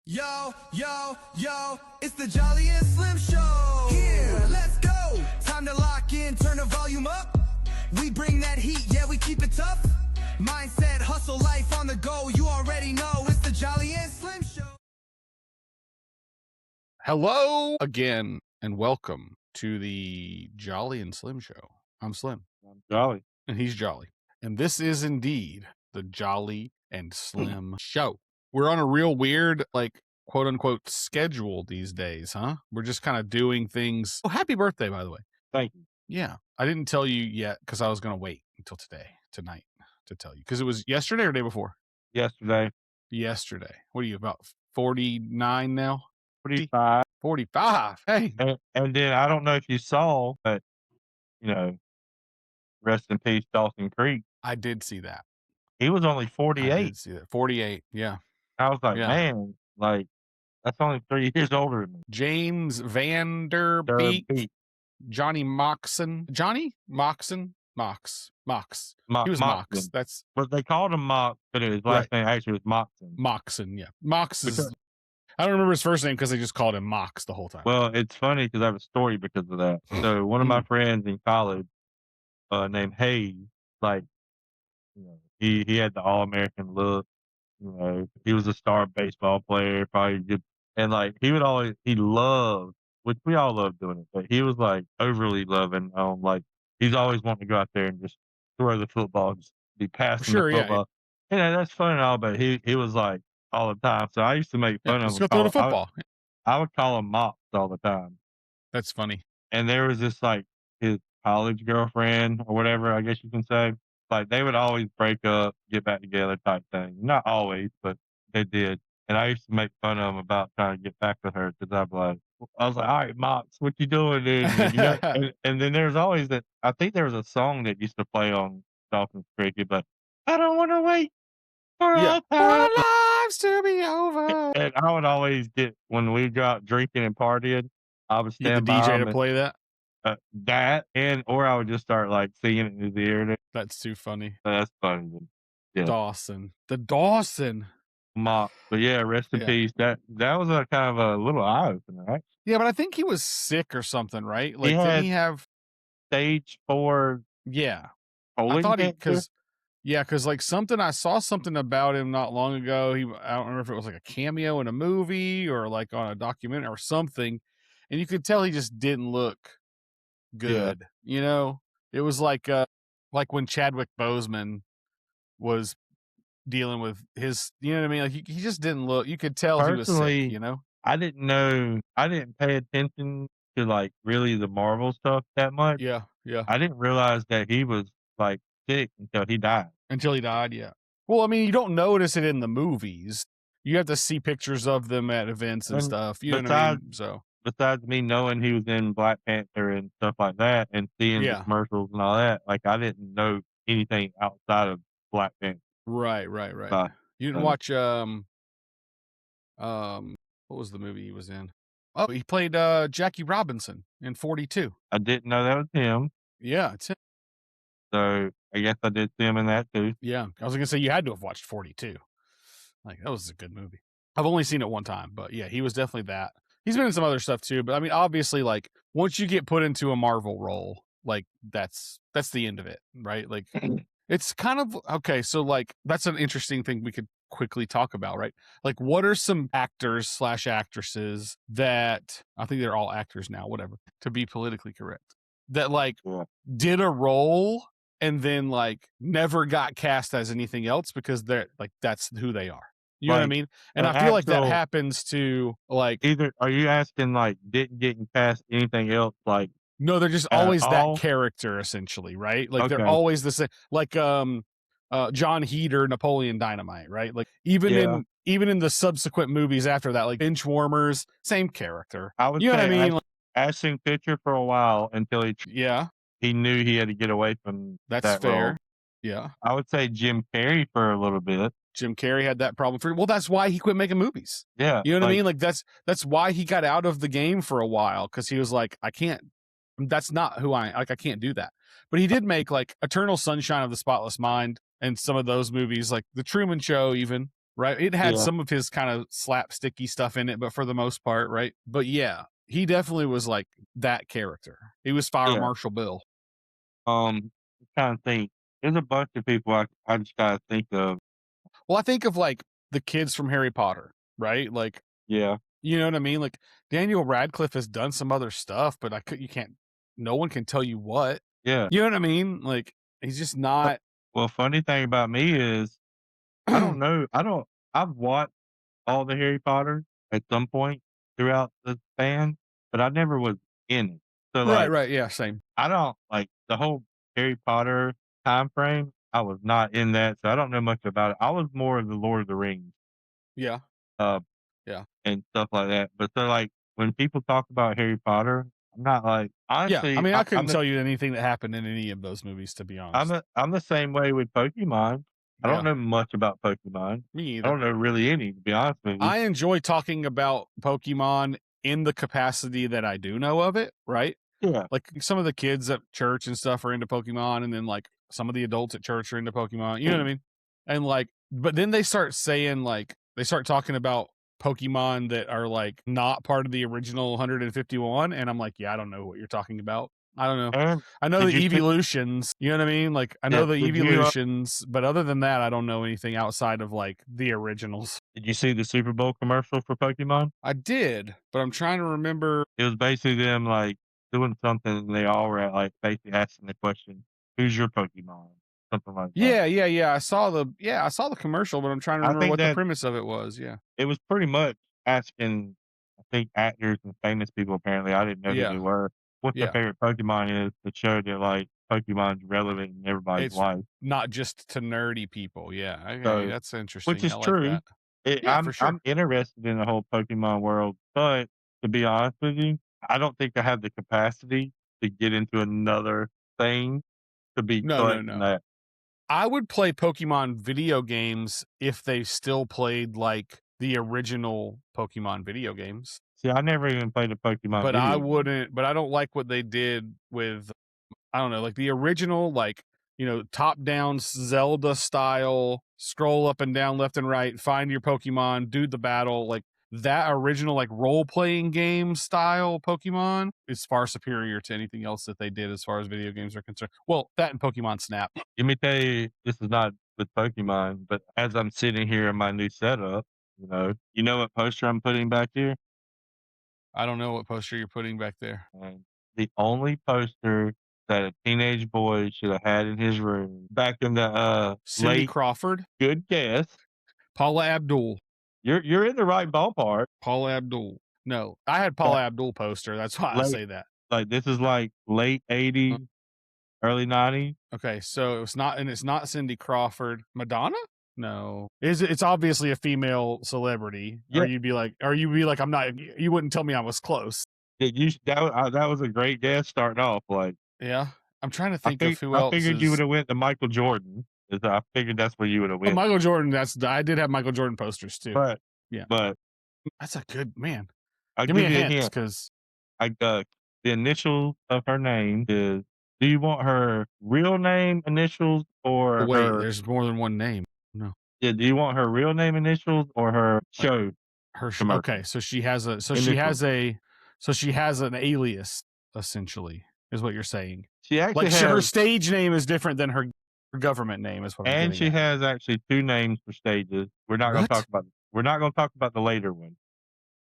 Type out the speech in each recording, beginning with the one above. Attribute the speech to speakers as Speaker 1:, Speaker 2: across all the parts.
Speaker 1: Yo, yo, yo, it's the Jolly and Slim Show. Here, let's go. Time to lock in, turn the volume up. We bring that heat, yeah, we keep it tough. Mindset, hustle, life on the go. You already know it's the Jolly and Slim Show.
Speaker 2: Hello again, and welcome to the Jolly and Slim Show. I'm Slim.
Speaker 3: I'm Jolly.
Speaker 2: And he's Jolly. And this is indeed the Jolly and Slim Show. We're on a real weird, quote unquote, schedule these days, huh? We're just kind of doing things. Oh, happy birthday, by the way.
Speaker 3: Thank you.
Speaker 2: Yeah. I didn't tell you yet because I was going to wait until tonight to tell you. Because it was yesterday or day before?
Speaker 3: Yesterday.
Speaker 2: What are you, about 49 now?
Speaker 3: 45.
Speaker 2: 45. Hey.
Speaker 3: And then I don't know if you saw, but, rest in peace, Dawson Creek.
Speaker 2: I did see that.
Speaker 3: He was only 48.
Speaker 2: I did see that. 48, yeah.
Speaker 3: I was like,
Speaker 2: Yeah.
Speaker 3: man, that's only 3 years older than me.
Speaker 2: James Vanderbeek, Johnny Moxon. Mox. He was Mox. That's
Speaker 3: what they called him, Mox, but his last name actually was Moxon.
Speaker 2: Moxon, yeah. Mox is. I don't remember his first name because they just called him Mox the whole time.
Speaker 3: Well, it's funny because I have a story because of that. So one of my friends in college, named Hayes, he had the All-American look. He was a star baseball player, probably good. And he loved, which we all love doing it, but he was overly loving he's always wanting to go out there and just throw the football, just be passing the football. Yeah. That's fun and all, but he was all the time. So I used to make fun of him.
Speaker 2: Let's go throw the football.
Speaker 3: I would call him Mops all the time.
Speaker 2: That's funny.
Speaker 3: And there was this his college girlfriend or whatever, I guess you can say. They would always break up, get back together type thing. Not always, but they did. And I used to make fun of him about trying to get back with her because I was like, all right, Mops, what you doing, dude? And then there's always that. I think there was a song that used to play on Dawson's Creek. It's like, I don't want to wait for our
Speaker 2: lives to be over.
Speaker 3: And I would always when we go out drinking and partying, I would stand
Speaker 2: by the DJ to play that.
Speaker 3: Or I would just start singing it in his ear.
Speaker 2: That's too funny.
Speaker 3: That's funny.
Speaker 2: Yeah. The Dawson.
Speaker 3: But yeah, rest in peace. That was a kind of a little eye opener, right?
Speaker 2: Yeah, but I think he was sick or something, right? Didn't he have
Speaker 3: stage 4?
Speaker 2: Yeah, I thought because I saw something about him not long ago. I don't remember if it was a cameo in a movie or on a documentary or something, and you could tell he just didn't look good. Yeah. It was like when Chadwick Boseman was dealing with his, you know what I mean? He just didn't look. You could tell he was sick.
Speaker 3: I didn't know. I didn't pay attention to really the Marvel stuff that much.
Speaker 2: Yeah.
Speaker 3: I didn't realize that he was sick until he died. Yeah.
Speaker 2: Well, I mean, you don't notice it in the movies. You have to see pictures of them at events and stuff. You know what I mean? So
Speaker 3: besides me knowing he was in Black Panther and stuff like that, and seeing the commercials and all that, I didn't know anything outside of Black Panther.
Speaker 2: Right. You didn't watch what was the movie he was in? Oh, he played Jackie Robinson in 42.
Speaker 3: I didn't know that was him.
Speaker 2: Yeah, it's him.
Speaker 3: So I guess I did see him in that too.
Speaker 2: Yeah, I was gonna say you had to have watched 42. That was a good movie. I've only seen it one time, but yeah, he was definitely that. He's been in some other stuff too, but I mean, obviously, once you get put into a Marvel role, that's the end of it, right? It's kind of okay. So that's an interesting thing we could quickly talk about, right? What are some actors / actresses that I think they're all actors now, whatever, to be politically correct, that did a role and then never got cast as anything else because they're that's who they are. You know what I mean? And I feel that happens to
Speaker 3: either. Are you asking didn't get cast anything else
Speaker 2: No, they're just always that character, essentially, right? They're always the same. John Heder, Napoleon Dynamite, right? Even in the subsequent movies after that, Benchwarmers, same character.
Speaker 3: I would
Speaker 2: you know what I mean?
Speaker 3: Ashton Kutcher for a while until he knew he had to get away from that
Speaker 2: fair.
Speaker 3: Role.
Speaker 2: Yeah,
Speaker 3: I would say Jim Carrey for a little bit.
Speaker 2: Jim Carrey had that problem well, that's why he quit making movies.
Speaker 3: Yeah,
Speaker 2: you know what I mean? That's why he got out of the game for a while because he was I can't. That's not who I can't do that. But he did make Eternal Sunshine of the Spotless Mind and some of those movies, The Truman Show, even. right? It had
Speaker 3: Yeah.
Speaker 2: some of his kind of slapsticky stuff in it, but for the most part, right? But yeah, he definitely was like that character. He was Fire
Speaker 3: Yeah.
Speaker 2: Marshal Bill.
Speaker 3: I'm trying to think. There's a bunch of people I just gotta think of.
Speaker 2: Well, I think of like the kids from Harry Potter, right? Like,
Speaker 3: Yeah.
Speaker 2: you know what I mean? Like Daniel Radcliffe has done some other stuff, but you can't, no one can tell you what.
Speaker 3: Yeah.
Speaker 2: You know what I mean? Like he's just
Speaker 3: Fu
Speaker 2: not.
Speaker 3: Well, funny thing about me is I don't know. I've watched all the Harry Potter at some point throughout the span, but I never was in it. So,
Speaker 2: Right,
Speaker 3: like,
Speaker 2: right. Yeah, same.
Speaker 3: I don't like the whole Harry Potter time frame. I was not in that, so I don't know much about it. I was more of the Lord of the Rings,
Speaker 2: Yeah,
Speaker 3: uh,
Speaker 2: yeah.
Speaker 3: and stuff like that. But so, like, when people talk about Harry Potter, I'm not like
Speaker 2: Yeah. I
Speaker 3: honestly,
Speaker 2: mean, I couldn't
Speaker 3: I'm
Speaker 2: tell you anything that happened in any of those movies, to be honest.
Speaker 3: I'm the same way with Pokemon. I don't
Speaker 2: Yeah,
Speaker 3: know much about Pokemon.
Speaker 2: me
Speaker 3: I
Speaker 2: either.
Speaker 3: don't know really any, to be honest with you.
Speaker 2: I enjoy talking about Pokemon in the capacity that I do know of it, right?
Speaker 3: Yeah.
Speaker 2: Like some of the kids at church and stuff are into Pokemon, and then like some of the adults at church are into Pokemon. You know what I mean? And like, but then they start saying like they start talking about Pokemon that are like not part of the original 151, and I'm like, yeah, I don't know what you're talking about. I don't know.
Speaker 3: And
Speaker 2: I know
Speaker 3: did
Speaker 2: the
Speaker 3: you see
Speaker 2: evolutions, you know what I mean? Like I know
Speaker 3: yeah,
Speaker 2: the evolutions, but other than that, I don't know anything outside of like the originals.
Speaker 3: did you see the Super Bowl commercial for Pokemon?
Speaker 2: I did, but I'm trying to remember.
Speaker 3: It was basically them, like, doing something, and they all were, like, basically asking the question, "Who's your Pokemon?" Something like that.
Speaker 2: Yeah. I saw the commercial, but I'm trying to
Speaker 3: I
Speaker 2: remember
Speaker 3: think
Speaker 2: what the
Speaker 3: that
Speaker 2: premise of it was. Yeah.
Speaker 3: it was pretty much asking, I think, actors and famous people, apparently, I didn't know who they
Speaker 2: Yeah.
Speaker 3: were, what their
Speaker 2: Yeah.
Speaker 3: favorite Pokemon is to show that, like, Pokemon's relevant in everybody's
Speaker 2: It's
Speaker 3: life.
Speaker 2: not just to nerdy people. Yeah. Okay,
Speaker 3: So
Speaker 2: that's
Speaker 3: which
Speaker 2: interesting. I
Speaker 3: is
Speaker 2: like
Speaker 3: true.
Speaker 2: that. Yeah, for sure.
Speaker 3: I'm interested in the whole Pokemon world, but to be honest with you, I don't think I have the capacity to get into another thing to be collecting
Speaker 2: No.
Speaker 3: that.
Speaker 2: I would play Pokemon video games if they still played like the original Pokemon video games.
Speaker 3: See, I never even played a Pokemon
Speaker 2: But I
Speaker 3: video game.
Speaker 2: wouldn't, but I don't like what they did with, I don't know, like the original, like, you know, top down Zelda style, scroll up and down, left and right, find your Pokemon, do the battle. Like that original, like role playing game style Pokemon is far superior to anything else that they did as far as video games are concerned. Well, that and Pokemon Snap.
Speaker 3: Let me tell you, this is not with Pokemon, but as I'm sitting here in my new setup, you know what poster I'm putting back here?
Speaker 2: I don't know what poster you're putting back there.
Speaker 3: And the only poster that a teenage boy should have had in his room back in the
Speaker 2: Cindy
Speaker 3: late
Speaker 2: Crawford,
Speaker 3: good guess.
Speaker 2: Paula Abdul.
Speaker 3: You're in the right ballpark.
Speaker 2: Paula Abdul. No, I had
Speaker 3: That
Speaker 2: Paula Abdul poster. That's why I
Speaker 3: late
Speaker 2: say that.
Speaker 3: like this is like late '80s, early '90s.
Speaker 2: Okay, so it's not Cindy Crawford. Madonna? No. It's obviously a female celebrity.
Speaker 3: Yeah,
Speaker 2: Or you'd be like, I'm not, you wouldn't tell me I was close.
Speaker 3: that was a great guess starting off. Like
Speaker 2: Yeah. I'm trying to think of who
Speaker 3: I
Speaker 2: else
Speaker 3: figured you
Speaker 2: is.
Speaker 3: would have went to Michael Jordan. I figured that's where you would have
Speaker 2: Oh,
Speaker 3: went.
Speaker 2: Michael Jordan. I did have Michael Jordan posters too.
Speaker 3: But
Speaker 2: Yeah.
Speaker 3: but
Speaker 2: That's a good man.
Speaker 3: I'll
Speaker 2: Give me
Speaker 3: give
Speaker 2: a
Speaker 3: you a
Speaker 2: hint
Speaker 3: hint.
Speaker 2: because
Speaker 3: The initial of her name is. Do you want her real name initials or
Speaker 2: wait,
Speaker 3: her?
Speaker 2: there's more than one name. No.
Speaker 3: Yeah, do you want her real name initials or her
Speaker 2: Like
Speaker 3: show commercial
Speaker 2: okay, so she has
Speaker 3: initials?
Speaker 2: she has an alias essentially is what you're saying.
Speaker 3: She actually
Speaker 2: Like her
Speaker 3: has,
Speaker 2: stage name is different than her government name is what I'm
Speaker 3: and
Speaker 2: getting
Speaker 3: she
Speaker 2: at.
Speaker 3: has actually two names for stages.
Speaker 2: What?
Speaker 3: We're not going to talk about the later one.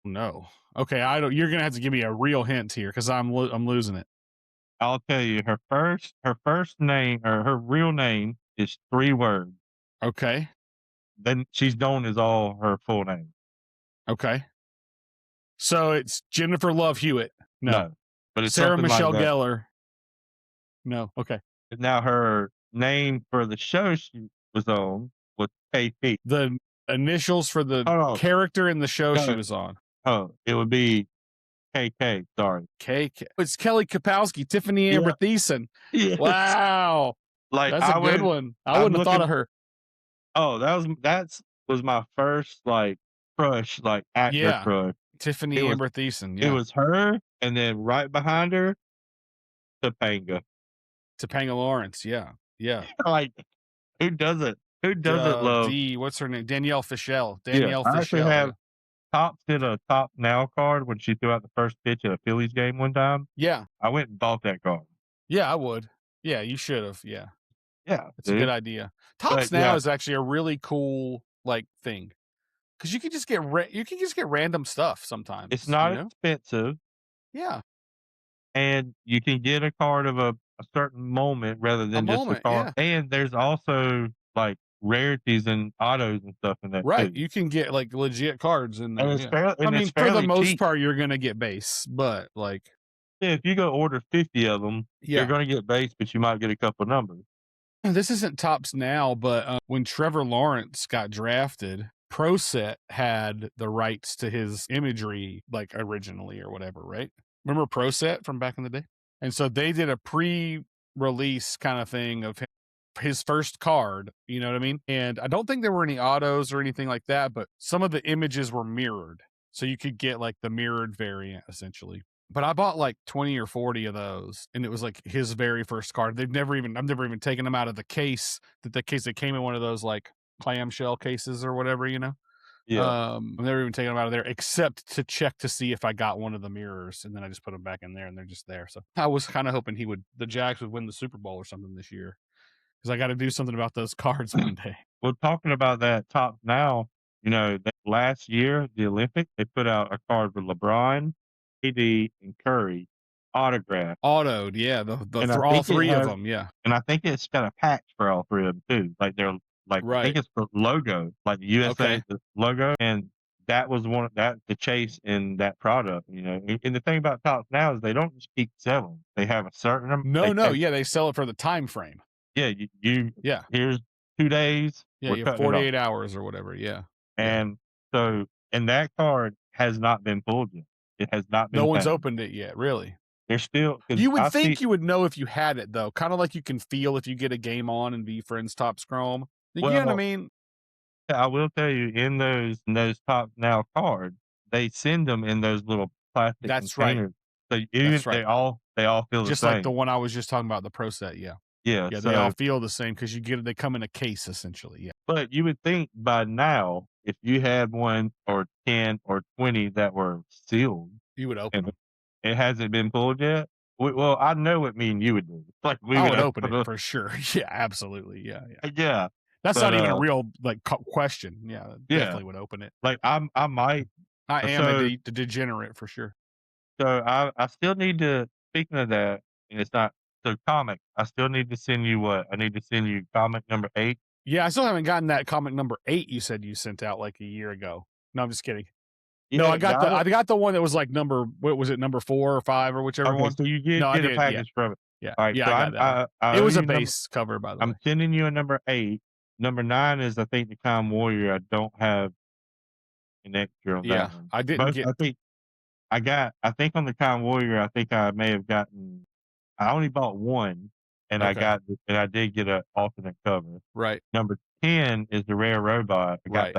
Speaker 2: No. Okay, I don't. You're gonna have to give me a real hint here because I'm losing it.
Speaker 3: I'll tell you her first name or her real name is 3 words.
Speaker 2: Okay.
Speaker 3: Then she's known as all her full name.
Speaker 2: Okay. So it's Jennifer Love Hewitt. No.
Speaker 3: No, but it's
Speaker 2: Sarah
Speaker 3: something like
Speaker 2: Michelle
Speaker 3: that.
Speaker 2: Gellar. No. Okay.
Speaker 3: Now her name for the show she was on was KP.
Speaker 2: The initials for the
Speaker 3: Hold on.
Speaker 2: character in the show she
Speaker 3: No.
Speaker 2: was on.
Speaker 3: Oh, it would be KK. Sorry.
Speaker 2: It's Kelly Kapowski, Tiffany Amber Thiessen.
Speaker 3: Yes.
Speaker 2: Wow.
Speaker 3: Like
Speaker 2: That's a good one. I
Speaker 3: I'm
Speaker 2: wouldn't have thought
Speaker 3: looking.
Speaker 2: of her.
Speaker 3: Oh, that was my first like crush, like actor
Speaker 2: Yeah.
Speaker 3: crush.
Speaker 2: Tiffany
Speaker 3: It was
Speaker 2: Amber Thiessen.
Speaker 3: it
Speaker 2: Yeah.
Speaker 3: was her, and then right behind her, Topanga.
Speaker 2: Topanga Lawrence. Yeah. Yeah.
Speaker 3: Like, who doesn't Who doesn't love?
Speaker 2: What's her name? Danielle Fishel.
Speaker 3: Yeah,
Speaker 2: Danielle
Speaker 3: I actually
Speaker 2: Fishel.
Speaker 3: have
Speaker 2: Yeah.
Speaker 3: Topps did a Top Now card when she threw out the first pitch at a Phillies game one time.
Speaker 2: Yeah.
Speaker 3: I went and bought that card.
Speaker 2: Yeah, I would. Yeah, you should have. Yeah.
Speaker 3: Yeah,
Speaker 2: That's a good
Speaker 3: dude.
Speaker 2: idea. Tops
Speaker 3: But
Speaker 2: Now
Speaker 3: yeah,
Speaker 2: is actually a really cool like thing because you can just get you can just get random stuff
Speaker 3: it's
Speaker 2: sometimes.
Speaker 3: not
Speaker 2: You know?
Speaker 3: expensive,
Speaker 2: Yeah,
Speaker 3: and you can get a card of a certain moment rather
Speaker 2: a
Speaker 3: than just a
Speaker 2: moment.
Speaker 3: card.
Speaker 2: Yeah,
Speaker 3: And there's also like rarities and autos and stuff in that
Speaker 2: right.
Speaker 3: too.
Speaker 2: You can get like legit cards in
Speaker 3: And
Speaker 2: there.
Speaker 3: it's
Speaker 2: Yeah.
Speaker 3: fair
Speaker 2: I
Speaker 3: and it's
Speaker 2: mean, for the
Speaker 3: fairly
Speaker 2: most
Speaker 3: cheap.
Speaker 2: part, you're gonna get base, but like,
Speaker 3: Yeah, if you go order 50 of them, you're
Speaker 2: yeah.
Speaker 3: gonna get base, but you might get a couple numbers.
Speaker 2: This isn't Tops Now, but when Trevor Lawrence got drafted, ProSet had the rights to his imagery, like originally or whatever, right? Remember ProSet from back in the day? And so they did a pre-release kind of thing of his first card, you know what I mean? And I don't think there were any autos or anything like that, but some of the images were mirrored. So you could get like the mirrored variant essentially. But I bought like 20 or 40 of those, and it was like his very first card. I've never even taken them out of the case. The case that came in one of those like clamshell cases or whatever, you know.
Speaker 3: Yeah.
Speaker 2: I've never even taken them out of there except to check to see if I got one of the mirrors, and then I just put them back in there, and they're just there. So I was kind of hoping the Jags would win the Super Bowl or something this year because I got to do something about those cards one day.
Speaker 3: Well, talking about that Top Now, that last year, the Olympics, they put out a card with LeBron, AD, and Curry autographed,
Speaker 2: Autoed, yeah,
Speaker 3: and I
Speaker 2: all
Speaker 3: think it
Speaker 2: three of
Speaker 3: has
Speaker 2: them, yeah,
Speaker 3: and I think it's got a patch for all 3 of them too. Like, they're like, I think
Speaker 2: right,
Speaker 3: it's the logo, like the USA
Speaker 2: okay.
Speaker 3: the logo, and that was the chase in that product, and the thing about Top Now is they don't just keep selling. They have a certain
Speaker 2: No,
Speaker 3: they
Speaker 2: no,
Speaker 3: take
Speaker 2: yeah, they sell it for the time frame.
Speaker 3: yeah, you
Speaker 2: Yeah,
Speaker 3: here's 2 days,
Speaker 2: yeah,
Speaker 3: we're
Speaker 2: you have
Speaker 3: cutting it off.
Speaker 2: 48 hours or whatever. Yeah, yeah.
Speaker 3: And so and that card has not been pulled yet. It has not
Speaker 2: No
Speaker 3: been
Speaker 2: one's
Speaker 3: found.
Speaker 2: opened it yet, really.
Speaker 3: There's still because
Speaker 2: You would
Speaker 3: I
Speaker 2: think
Speaker 3: see
Speaker 2: you would know if you had it though, kind of like you can feel if you get a game on and VFriends Top Chrome. You know what I
Speaker 3: well,
Speaker 2: mean?
Speaker 3: I will tell you in those Top Now cards, they send them in those little plastic
Speaker 2: That's right.
Speaker 3: containers. So even
Speaker 2: That's right.
Speaker 3: they all feel the
Speaker 2: Just like the
Speaker 3: same.
Speaker 2: one I was just talking about, the Pro Set. Yeah,
Speaker 3: Yeah,
Speaker 2: yeah, they all
Speaker 3: so
Speaker 2: feel the same because they come in a case essentially. Yeah,
Speaker 3: but you would think by now, if you had 1 or 10 or 20 that were sealed
Speaker 2: you would open
Speaker 3: and
Speaker 2: them.
Speaker 3: it hasn't been pulled yet, well, I know what me and you would do. Like, we
Speaker 2: I
Speaker 3: would
Speaker 2: would
Speaker 3: open
Speaker 2: open it
Speaker 3: 'em.
Speaker 2: for sure. Yeah, absolutely. Yeah, yeah.
Speaker 3: Yeah,
Speaker 2: That's
Speaker 3: but,
Speaker 2: not even a real like question. Yeah,
Speaker 3: yeah.
Speaker 2: definitely would open it.
Speaker 3: Like, I might
Speaker 2: I am
Speaker 3: so
Speaker 2: a degenerate for sure.
Speaker 3: I still need to speaking of that, and it's not so comic, I still need to send you what? I need to send you comic number 8.
Speaker 2: Yeah, I still haven't gotten that comic number 8 you said you sent out like a year ago. No, I'm just kidding. No,
Speaker 3: Yeah, got
Speaker 2: I
Speaker 3: it?
Speaker 2: got the one that was like what was it, number 4 or 5 or whichever
Speaker 3: Okay,
Speaker 2: one?
Speaker 3: so you
Speaker 2: No,
Speaker 3: did
Speaker 2: I
Speaker 3: get a
Speaker 2: didn't. Yeah.
Speaker 3: package from it.
Speaker 2: Yeah.
Speaker 3: Alright,
Speaker 2: Yeah,
Speaker 3: so
Speaker 2: I got that one.
Speaker 3: I
Speaker 2: It
Speaker 3: owe
Speaker 2: was a
Speaker 3: you
Speaker 2: base cover, by the way.
Speaker 3: I'm sending you a number 8. Number 9 is, I think, the Calm Warrior. I don't have an extra on
Speaker 2: Yeah,
Speaker 3: that one.
Speaker 2: I didn't
Speaker 3: Most
Speaker 2: get
Speaker 3: I think on the Calm Warrior, I think I may have gotten I only bought 1, and
Speaker 2: okay.
Speaker 3: I did get an alternate cover.
Speaker 2: Right.
Speaker 3: Number 10 is the rare robot.
Speaker 2: Right.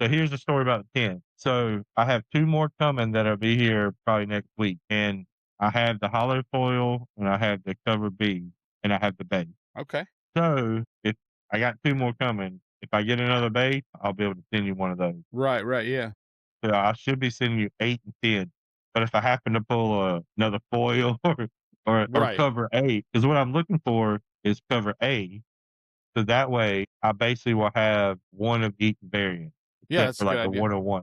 Speaker 3: So here's the story about the 10. So I have 2 more coming that'll be here probably next week, and I have the hollow foil, and I have the cover B, and I have the base.
Speaker 2: Okay.
Speaker 3: So if I got 2 more coming, if I get another base, I'll be able to send you one of those.
Speaker 2: Right, right, yeah.
Speaker 3: So I should be sending you 8 and 10. But if I happen to pull another foil or
Speaker 2: Right.
Speaker 3: cover A, because what I'm looking for is cover A, so that way I basically will have 1 of each variant,
Speaker 2: Yeah,
Speaker 3: except
Speaker 2: that's
Speaker 3: for
Speaker 2: a good
Speaker 3: like the
Speaker 2: idea.
Speaker 3: 101.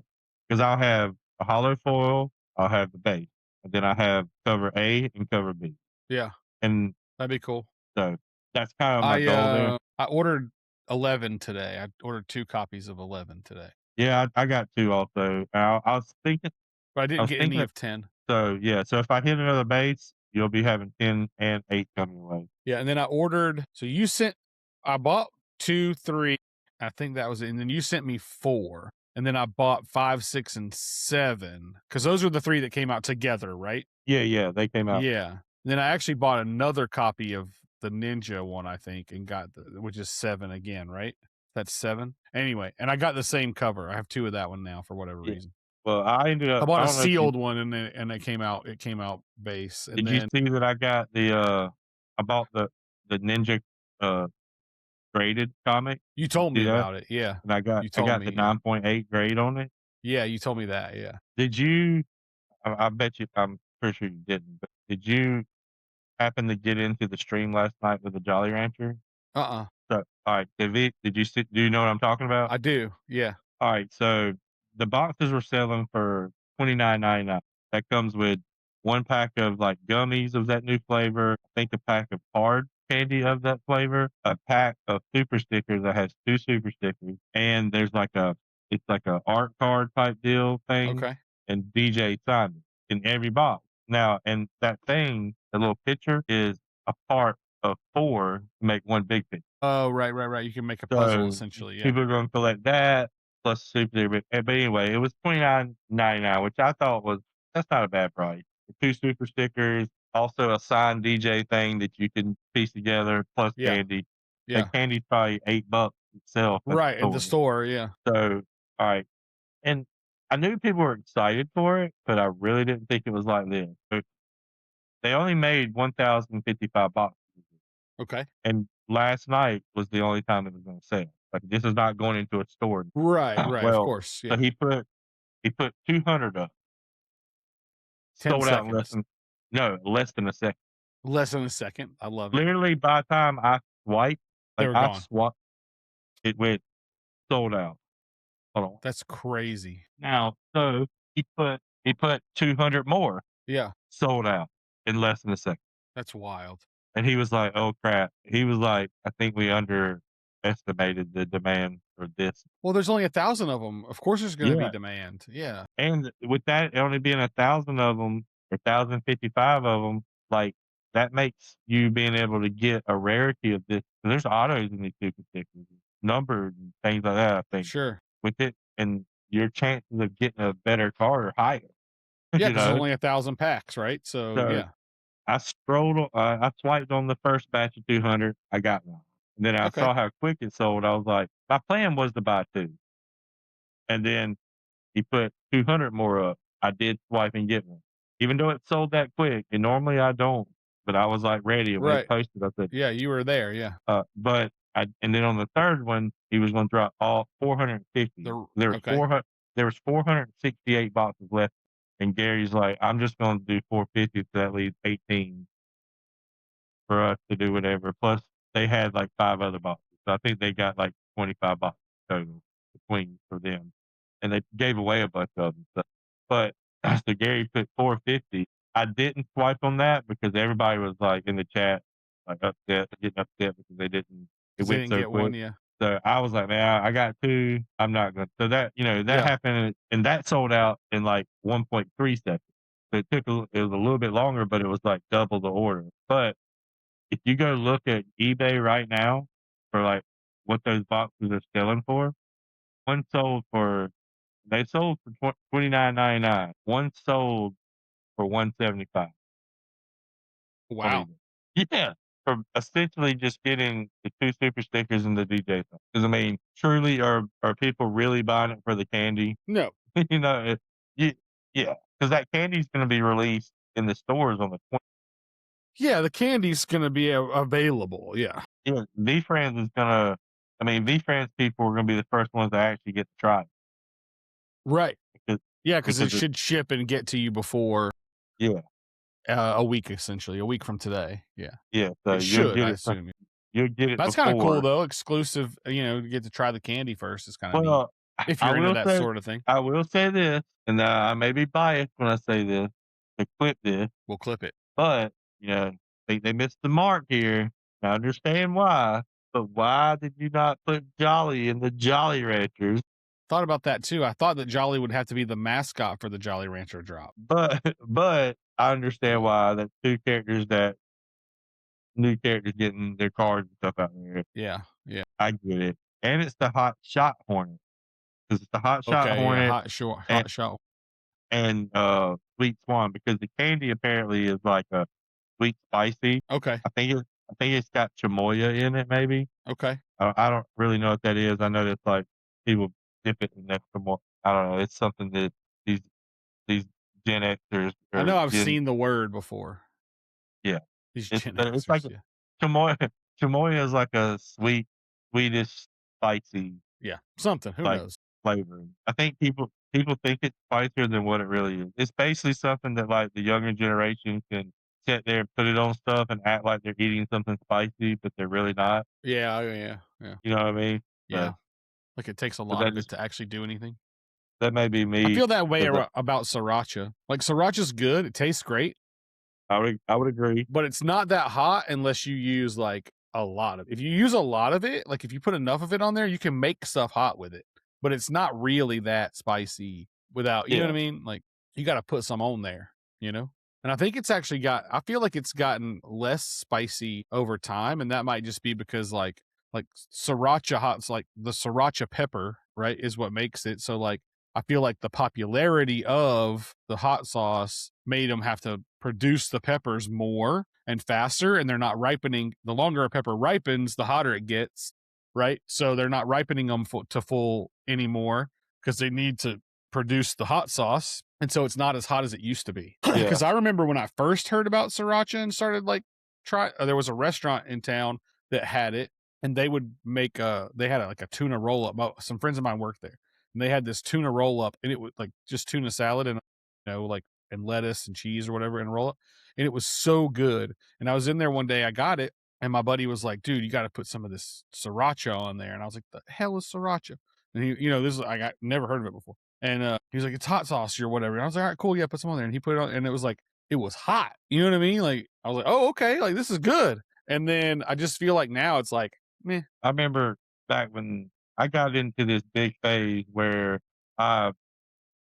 Speaker 3: Because I'll have a hollow foil, I'll have the base, and then I have cover A and cover B.
Speaker 2: Yeah,
Speaker 3: And
Speaker 2: that'd be cool.
Speaker 3: so that's kind of my goal there.
Speaker 2: I ordered 11 today. I ordered 2 copies of 11 today.
Speaker 3: Yeah, I got 2 also.
Speaker 2: But I
Speaker 3: I
Speaker 2: didn't
Speaker 3: was
Speaker 2: get any
Speaker 3: thinking
Speaker 2: of 10.
Speaker 3: so yeah, so if I hit another base, you'll be having 10 and 8 coming away.
Speaker 2: Yeah, and then I bought 2, 3, I think that was it, and then you sent me 4, and then I bought 5, 6, and 7 because those were the 3 that came out together, right?
Speaker 3: Yeah, they came out.
Speaker 2: Yeah. Then I actually bought another copy of the Ninja one, I think, and which is 7 again, right? That's 7. Anyway, and I got the same cover. I have 2 of that one now for whatever
Speaker 3: Yeah.
Speaker 2: reason.
Speaker 3: Well, I ended
Speaker 2: I
Speaker 3: up
Speaker 2: bought
Speaker 3: I
Speaker 2: a
Speaker 3: don't know if you
Speaker 2: sealed one and it came out base. And
Speaker 3: did you
Speaker 2: then
Speaker 3: see that I got I bought the Ninja, uh graded comic.
Speaker 2: You told me
Speaker 3: See that?
Speaker 2: about it. Yeah.
Speaker 3: And
Speaker 2: You
Speaker 3: I
Speaker 2: told
Speaker 3: got the
Speaker 2: me. Yeah.
Speaker 3: 9.8 grade on it.
Speaker 2: Yeah. You told me that. Yeah.
Speaker 3: Did you? I bet you. I'm pretty sure you didn't. But did you happen to get into the stream last night with the Jolly Rancher?
Speaker 2: Uh-uh.
Speaker 3: So, all right, did you see? Do you know what I'm talking about?
Speaker 2: I do. Yeah.
Speaker 3: All right, so the boxes were selling for 29.99. That comes with 1 pack of, like, gummies of that new flavor, I think a pack of hard candy of that flavor, a pack of super stickers that has 2 super stickers, and there's like a it's like a art card type deal thing,
Speaker 2: Okay.
Speaker 3: and DJ signed it in every box. Now, and that thing, the little picture is a part of 4 to make 1 big picture.
Speaker 2: Oh, right, right, right. You can make a puzzle
Speaker 3: So,
Speaker 2: essentially. Yeah.
Speaker 3: people are gonna collect that plus super but anyway, it was 29.99, which I thought was that's not a bad price. The 2 super stickers, also a signed DJ thing that you can piece together, plus
Speaker 2: Yeah.
Speaker 3: candy.
Speaker 2: Yeah.
Speaker 3: That candy's probably $8 itself at the
Speaker 2: Right. At the
Speaker 3: store.
Speaker 2: store. Yeah.
Speaker 3: So, alright, and I knew people were excited for it, but I really didn't think it was like this. But they only made 1,055 boxes.
Speaker 2: Okay.
Speaker 3: And last night was the only time it was gonna sell. Like, this is not going into a store.
Speaker 2: Right. Right. Of
Speaker 3: Well,
Speaker 2: course.
Speaker 3: so
Speaker 2: Yeah.
Speaker 3: he put 200 up,
Speaker 2: 10
Speaker 3: sold out in
Speaker 2: seconds.
Speaker 3: less than a second.
Speaker 2: Less than a second. I love it.
Speaker 3: Literally by the time I swiped,
Speaker 2: They were gone.
Speaker 3: it went sold out. Hold on.
Speaker 2: That's crazy.
Speaker 3: Now, so he put 200 more,
Speaker 2: Yeah.
Speaker 3: sold out in less than a second.
Speaker 2: That's wild.
Speaker 3: And he was like, "Oh crap." He was like, "I think we underestimated the demand for this."
Speaker 2: Well, there's only 1,000 of them. Of course, there's going to be
Speaker 3: Yeah.
Speaker 2: demand. Yeah.
Speaker 3: And with that only being 1,000 of them, 1,055 of them, like, that makes you being able to get a rarity of this there's autos in these super stickers, numbered and things like that, I think.
Speaker 2: Sure.
Speaker 3: With it and your chances of getting a better car are higher,
Speaker 2: Yeah,
Speaker 3: you
Speaker 2: because there's
Speaker 3: know?
Speaker 2: only 1,000 packs, right? So
Speaker 3: So,
Speaker 2: yeah.
Speaker 3: I swiped on the first batch of 200, I got one. And then I
Speaker 2: Okay.
Speaker 3: saw how quick it sold, I was like my plan was to buy 2. And then he put 200 more up. I did swipe and get one. Even though it sold that quick, and normally I don't, but I was, like, ready, and when it
Speaker 2: Right.
Speaker 3: posted, I said,
Speaker 2: Yeah, you were there. Yeah.
Speaker 3: but I and then on the 3rd one, he was gonna drop all 450.
Speaker 2: Okay.
Speaker 3: There was 468 boxes left, and Gary's like, "I'm just gonna do 450, so that leaves 18 for us to do whatever." Plus, they had, like, 5 other boxes, so I think they got, like, 25 boxes total between for them, and they gave away a bunch of them, so but so Gary put 450. I didn't swipe on that because everybody was, like, in the chat, like, getting upset because they didn't it
Speaker 2: Because they
Speaker 3: went
Speaker 2: didn't
Speaker 3: so
Speaker 2: get one.
Speaker 3: quick.
Speaker 2: Yeah.
Speaker 3: So I was like, "Man, I got 2. I'm not gonna" so that that
Speaker 2: Yeah.
Speaker 3: happened, and that sold out in, like, 1.3 seconds. So it was a little bit longer, but it was, like, double the order. But if you go look at eBay right now for, like, what those boxes are selling for, one sold for they sold for 29.99. One sold for 175 on
Speaker 2: Wow.
Speaker 3: eBay. Yeah, for essentially just getting the 2 super stickers and the DJ thing. 'Cause, I mean, truly, are people really buying it for the candy?
Speaker 2: No.
Speaker 3: You know, ye yeah, because that candy's gonna be released in the stores on the 20th.
Speaker 2: Yeah, the candy's going to be available. Yeah.
Speaker 3: Yeah, V-Friends is gonna I mean, V-Friends people are gonna be the first ones to actually get to try it
Speaker 2: Right.
Speaker 3: because
Speaker 2: Yeah, because it
Speaker 3: it
Speaker 2: should ship and get to you before
Speaker 3: yeah,
Speaker 2: a week, essentially, a week from today. Yeah.
Speaker 3: yeah, so
Speaker 2: It should, I assume.
Speaker 3: you'll get it
Speaker 2: That's kind of cool,
Speaker 3: before.
Speaker 2: though. Exclusive, to get to try the candy first is kind of neat.
Speaker 3: Well,
Speaker 2: If
Speaker 3: I
Speaker 2: you're into
Speaker 3: will
Speaker 2: that
Speaker 3: say
Speaker 2: sort of thing,
Speaker 3: I will say this, and I may be biased when I say this, to clip this,
Speaker 2: we'll clip it.
Speaker 3: but, I think they missed the mark here. I understand why, but why did you not put Jolly in the Jolly Ranchers?
Speaker 2: Thought about that too. I thought that Jolly would have to be the mascot for the Jolly Rancher drop.
Speaker 3: But but I understand
Speaker 2: Yeah.
Speaker 3: why that's 2 characters that new characters getting their cards and stuff out there.
Speaker 2: Yeah. Yeah.
Speaker 3: I get it, and it's the Hot Shot Hornet because it's the Hot Shot
Speaker 2: Okay. Yeah.
Speaker 3: Hornet and
Speaker 2: Hot shot.
Speaker 3: Sweet Swan because the candy apparently is like a sweet spicy.
Speaker 2: Okay.
Speaker 3: I think it's got chamoya in it maybe.
Speaker 2: Okay.
Speaker 3: I don't really know what that is. I know that's like people dip it in that chamoya. I don't know. It's something that these these Gen Xers
Speaker 2: I
Speaker 3: or
Speaker 2: know I've
Speaker 3: Gen
Speaker 2: seen the word before.
Speaker 3: yeah.
Speaker 2: These Gen
Speaker 3: It's like
Speaker 2: Xers. Yeah.
Speaker 3: chamoya chamoya is like a sweet sweetest, spicy,
Speaker 2: Yeah, something. Who
Speaker 3: like,
Speaker 2: knows?
Speaker 3: flavoring. I think people think it's spicier than what it really is. It's basically something that, like, the younger generation can sit there and put it on stuff and act like they're eating something spicy, but they're really not.
Speaker 2: Yeah, yeah, yeah,
Speaker 3: You know what I mean?
Speaker 2: yeah.
Speaker 3: But
Speaker 2: Like it takes a
Speaker 3: but
Speaker 2: lot of it to actually do anything.
Speaker 3: that may be
Speaker 2: I
Speaker 3: me
Speaker 2: feel that way
Speaker 3: 'cause
Speaker 2: about sriracha. Like sriracha's good; it tastes great,
Speaker 3: I would agree.
Speaker 2: but it's not that hot unless you use like a lot of. If you use a lot of it, like if you put enough of it on there, you can make stuff hot with it. But it's not really that spicy without. You know what
Speaker 3: Yeah.
Speaker 2: I mean? Like you got to put some on there. You know. And I think it's actually got. I feel like it's gotten less spicy over time, and that might just be because like sriracha hot's like the sriracha pepper, right, is what makes it. So like I feel like the popularity of the hot sauce made them have to produce the peppers more and faster, and they're not ripening. The longer a pepper ripens, the hotter it gets, right? So they're not ripening them to full anymore because they need to produce the hot sauce. And so it's not as hot as it used to be.
Speaker 3: Yeah.
Speaker 2: Because I remember when I first heard about sriracha and started like there was a restaurant in town that had it, and they would make they had like a tuna roll up. Some friends of mine worked there, and they had this tuna roll up, and it was like just tuna salad and like and lettuce and cheese or whatever and roll up, and it was so good. And I was in there one day, I got it, and my buddy was like, "Dude, you got to put some of this sriracha on there." And I was like, "The hell is sriracha?" And he, this is I got never heard of it before. And he was like, "It's hot sauce or whatever." And I was like, "All right, cool, yeah, put some on there." And he put it on, and it was like it was hot. You know what I mean? Like I was like, "Oh, okay, like this is good." And then I just feel like now it's like, meh.
Speaker 3: I remember back when I got into this big phase where I